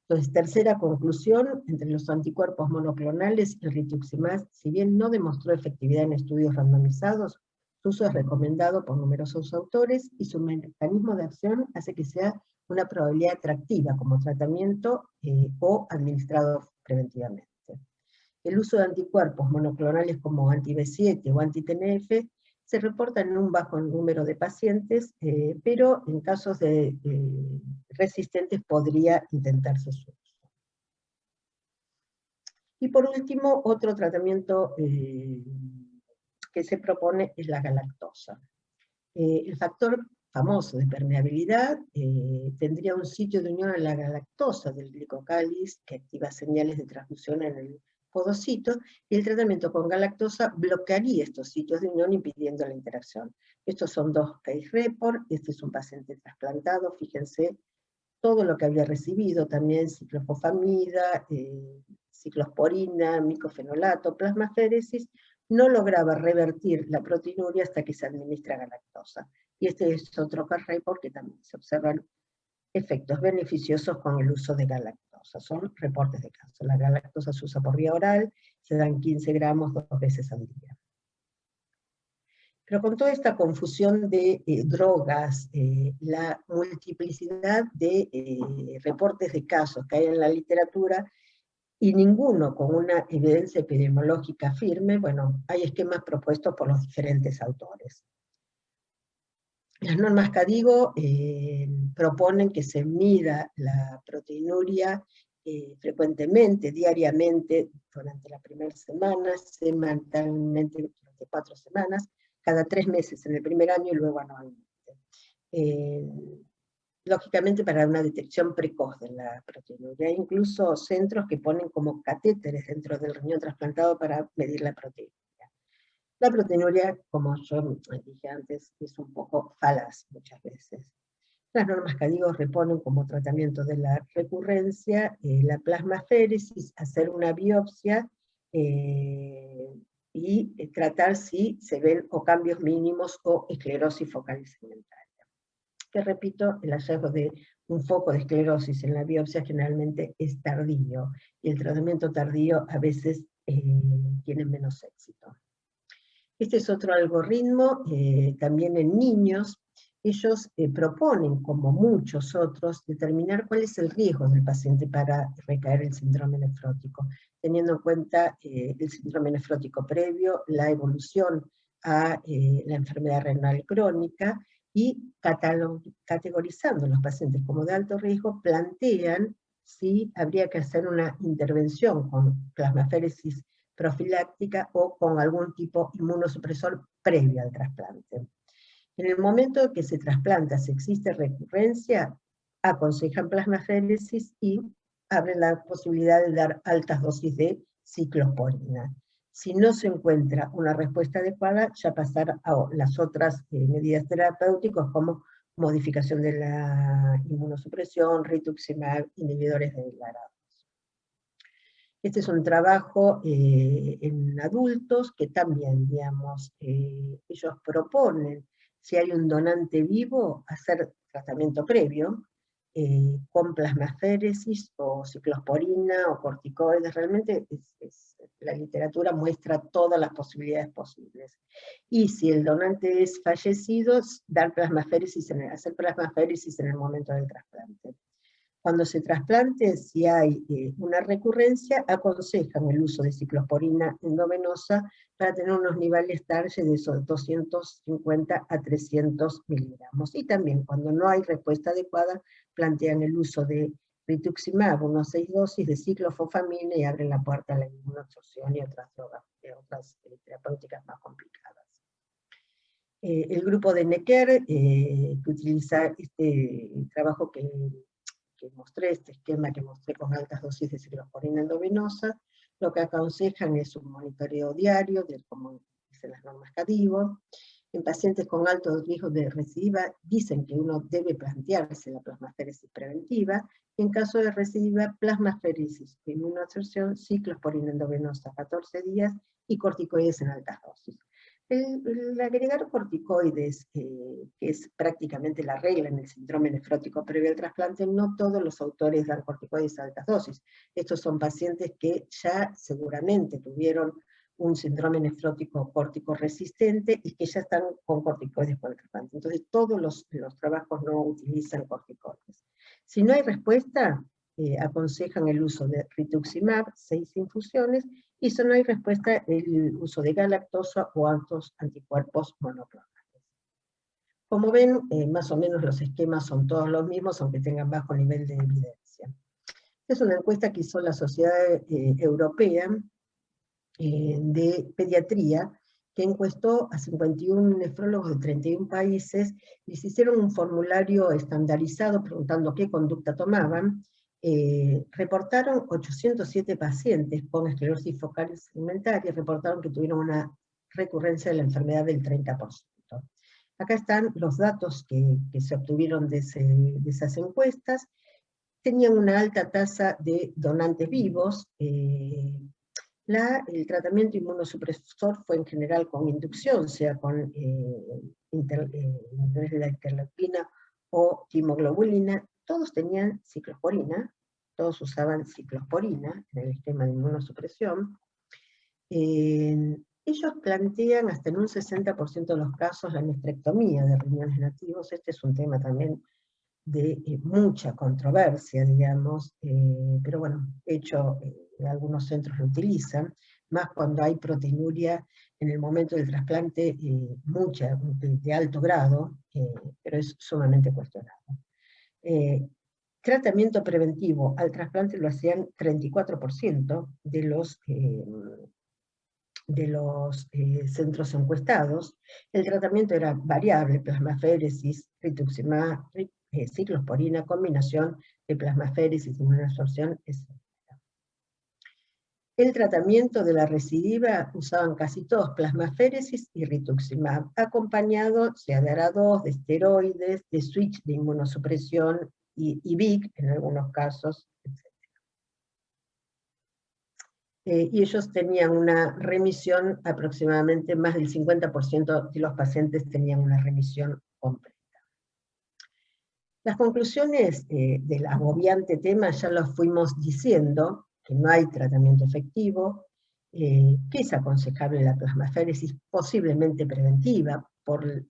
Entonces, tercera conclusión, entre los anticuerpos monoclonales, el rituximab, si bien no demostró efectividad en estudios randomizados, su uso es recomendado por numerosos autores, y su mecanismo de acción hace que sea una probabilidad atractiva como tratamiento o administrado preventivamente. El uso de anticuerpos monoclonales como anti-B7 o anti-TNF se reporta en un bajo número de pacientes, pero en casos de resistentes podría intentarse su uso. Y por último, otro tratamiento que se propone es la galactosa. El factor famoso de permeabilidad tendría un sitio de unión a la galactosa del glicocáliz que activa señales de transducción en el podocito, y el tratamiento con galactosa bloquearía estos sitios de unión impidiendo la interacción. Estos son dos case report. Este es un paciente trasplantado, fíjense todo lo que había recibido, también ciclofosfamida, ciclosporina, micofenolato, plasmaféresis, no lograba revertir la proteinuria hasta que se administra galactosa. Y este es otro case report que también se observan efectos beneficiosos con el uso de galactosa. Son reportes de caso. La galactosa se usa por vía oral, se dan 15 gramos 2 veces al día. Pero con toda esta confusión de drogas, la multiplicidad de reportes de casos que hay en la literatura, y ninguno con una evidencia epidemiológica firme, bueno, hay esquemas propuestos por los diferentes autores. Las normas KDIGO proponen que se mida la proteinuria frecuentemente, diariamente, durante la primera semana, semanalmente durante 4 semanas, cada 3 meses en el primer año y luego anualmente. Lógicamente para una detección precoz de la proteinuria. Hay incluso centros que ponen como catéteres dentro del riñón trasplantado para medir la proteinuria. La proteinuria, como yo dije antes, es un poco falaz muchas veces. Las normas KDIGO reponen como tratamiento de la recurrencia la plasmaféresis, hacer una biopsia y tratar si se ven o cambios mínimos o esclerosis focal segmentaria. Que repito, el hallazgo de un foco de esclerosis en la biopsia generalmente es tardío, y el tratamiento tardío a veces tiene menos éxito. Este es otro algoritmo, también en niños. Ellos proponen, como muchos otros, determinar cuál es el riesgo del paciente para recaer el síndrome nefrótico, teniendo en cuenta el síndrome nefrótico previo, la evolución a la enfermedad renal crónica, y categorizando a los pacientes como de alto riesgo, plantean si habría que hacer una intervención con plasmaféresis profiláctica o con algún tipo inmunosupresor previo al trasplante. En el momento que se trasplanta, si existe recurrencia, aconsejan plasmaféresis y abren la posibilidad de dar altas dosis de ciclosporina. Si no se encuentra una respuesta adecuada, ya pasar a las otras medidas terapéuticas como modificación de la inmunosupresión, rituximab, inhibidores de declarados. Este es un trabajo en adultos que también, digamos, ellos proponen, si hay un donante vivo, hacer tratamiento previo, con plasmaféresis o ciclosporina o corticoides. Realmente la literatura muestra todas las posibilidades posibles. Y si el donante es fallecido, dar plasmaféresis, hacer plasmaféresis en el momento del trasplante. Cuando se trasplante, si hay una recurrencia, aconsejan el uso de ciclosporina endovenosa para tener unos niveles TARGE de esos 250 a 300 miligramos. Y también, cuando no hay respuesta adecuada, plantean el uso de rituximab, unos 6 dosis de ciclofosfamina y abren la puerta a la inmunoabsorción y otras drogas, otras terapéuticas más complicadas. El grupo de Necker, que utiliza este trabajo que mostré, este esquema que mostré con altas dosis de ciclosporina endovenosa, lo que aconsejan es un monitoreo diario, como dicen las normas CADIVO. En pacientes con alto riesgo de recidiva, dicen que uno debe plantearse la plasmaféresis preventiva, y en caso de recidiva, plasmaféresis de inmunoabsorción, ciclosporina endovenosa 14 días, y corticoides en altas dosis. El agregar corticoides, que es prácticamente la regla en el síndrome nefrótico previo al trasplante, no todos los autores dan corticoides a altas dosis. Estos son pacientes que ya seguramente tuvieron un síndrome nefrótico córtico resistente y que ya están con corticoides por el trasplante. Entonces todos los trabajos no utilizan corticoides. Si no hay respuesta, aconsejan el uso de rituximab, 6 infusiones, y si no hay respuesta, el uso de galactosa o altos anticuerpos monoclonales. Como ven, más o menos los esquemas son todos los mismos, aunque tengan bajo nivel de evidencia. Es una encuesta que hizo la Sociedad Europea de Pediatría, que encuestó a 51 nefrólogos de 31 países, les hicieron un formulario estandarizado preguntando qué conducta tomaban. Reportaron 807 pacientes con esclerosis focal segmentaria, reportaron que tuvieron una recurrencia de la enfermedad del 30%. Acá están los datos que se obtuvieron de esas encuestas. Tenían una alta tasa de donantes vivos. El tratamiento inmunosupresor fue en general con inducción, sea con inhibidores de la interleuquina o timoglobulina. Todos tenían ciclosporina, todos usaban ciclosporina en el esquema de inmunosupresión. Ellos plantean hasta en un 60% de los casos la nefrectomía de riñones nativos. Este es un tema también de mucha controversia, digamos, pero bueno, de hecho algunos centros lo utilizan, más cuando hay proteinuria en el momento del trasplante, mucha, de alto grado, pero es sumamente cuestionado. Tratamiento preventivo al trasplante lo hacían 34% de los centros encuestados. El tratamiento era variable, plasmaféresis, rituximab, ciclosporina, combinación de plasmaféresis y inmunoabsorción, etc. El tratamiento de la recidiva usaban casi todos plasmaféresis y rituximab, acompañado, sea de ARA2, de esteroides, de switch de inmunosupresión y VIC en algunos casos, etc. Y ellos tenían una remisión, aproximadamente más del 50% de los pacientes tenían una remisión completa. Las conclusiones del agobiante tema ya los fuimos diciendo, que no hay tratamiento efectivo, que es aconsejable la plasmaféresis posiblemente preventiva, por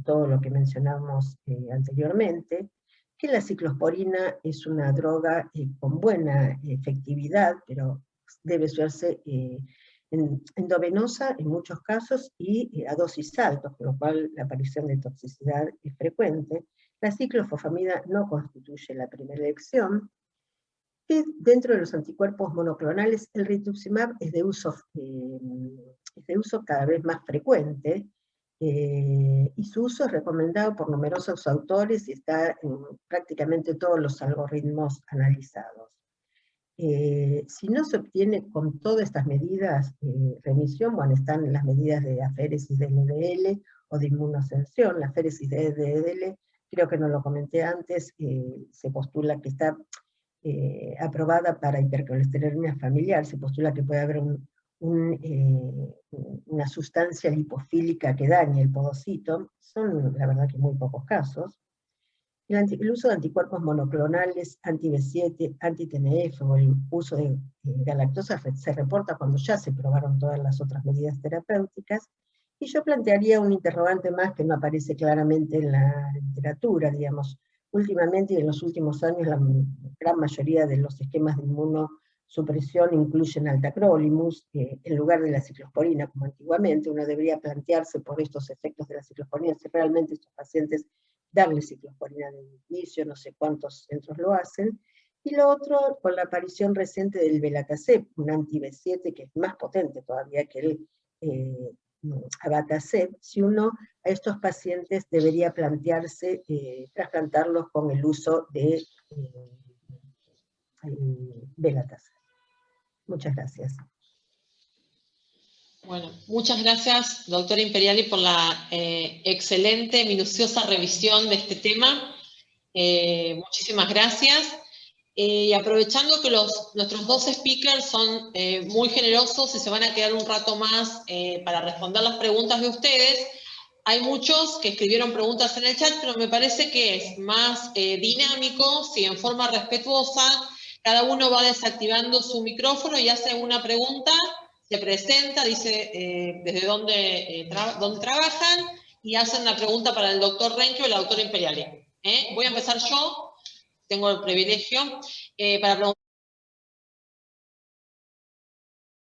todo lo que mencionamos anteriormente, que la ciclosporina es una droga con buena efectividad, pero debe usarse endovenosa en muchos casos y a dosis altas, con lo cual la aparición de toxicidad es frecuente. La ciclofosfamida no constituye la primera elección. Y dentro de los anticuerpos monoclonales, el rituximab es de uso cada vez más frecuente, y su uso es recomendado por numerosos autores y está en prácticamente todos los algoritmos analizados. Si no se obtiene con todas estas medidas remisión, bueno, están las medidas de aféresis de LDL o de inmunoascensión. La aféresis de LDL, creo que no lo comenté antes, se postula que está aprobada para hipercolesterolemia familiar, se postula que puede haber una sustancia lipofílica que dañe el podocito. Son la verdad que muy pocos casos. El uso de anticuerpos monoclonales, anti-B7, anti-TNF o el uso de galactosa se reporta cuando ya se probaron todas las otras medidas terapéuticas, y yo plantearía un interrogante más que no aparece claramente en la literatura, digamos. Últimamente y en los últimos años la gran mayoría de los esquemas de inmunosupresión incluyen al tacrolimus en lugar de la ciclosporina, como antiguamente. Uno debería plantearse por estos efectos de la ciclosporina si realmente estos pacientes darle ciclosporina de inicio, no sé cuántos centros lo hacen, Y lo otro, con la aparición reciente del Belatacept, un anti-B7 que es más potente todavía que el Abatacept, si uno a estos pacientes debería plantearse trasplantarlos con el uso de Belatacept. Muchas gracias. Bueno, muchas gracias, doctora Imperiali, por la excelente, minuciosa revisión de este tema. Muchísimas gracias. Y aprovechando que nuestros dos speakers son muy generosos y se van a quedar un rato más para responder las preguntas de ustedes, hay muchos que escribieron preguntas en el chat, pero me parece que es más dinámico si en forma respetuosa cada uno va desactivando su micrófono y hace una pregunta, se presenta, dice desde dónde trabajan y hacen la pregunta para el doctor Renke o la doctora Imperiali. Voy a empezar yo. Tengo el privilegio para preguntar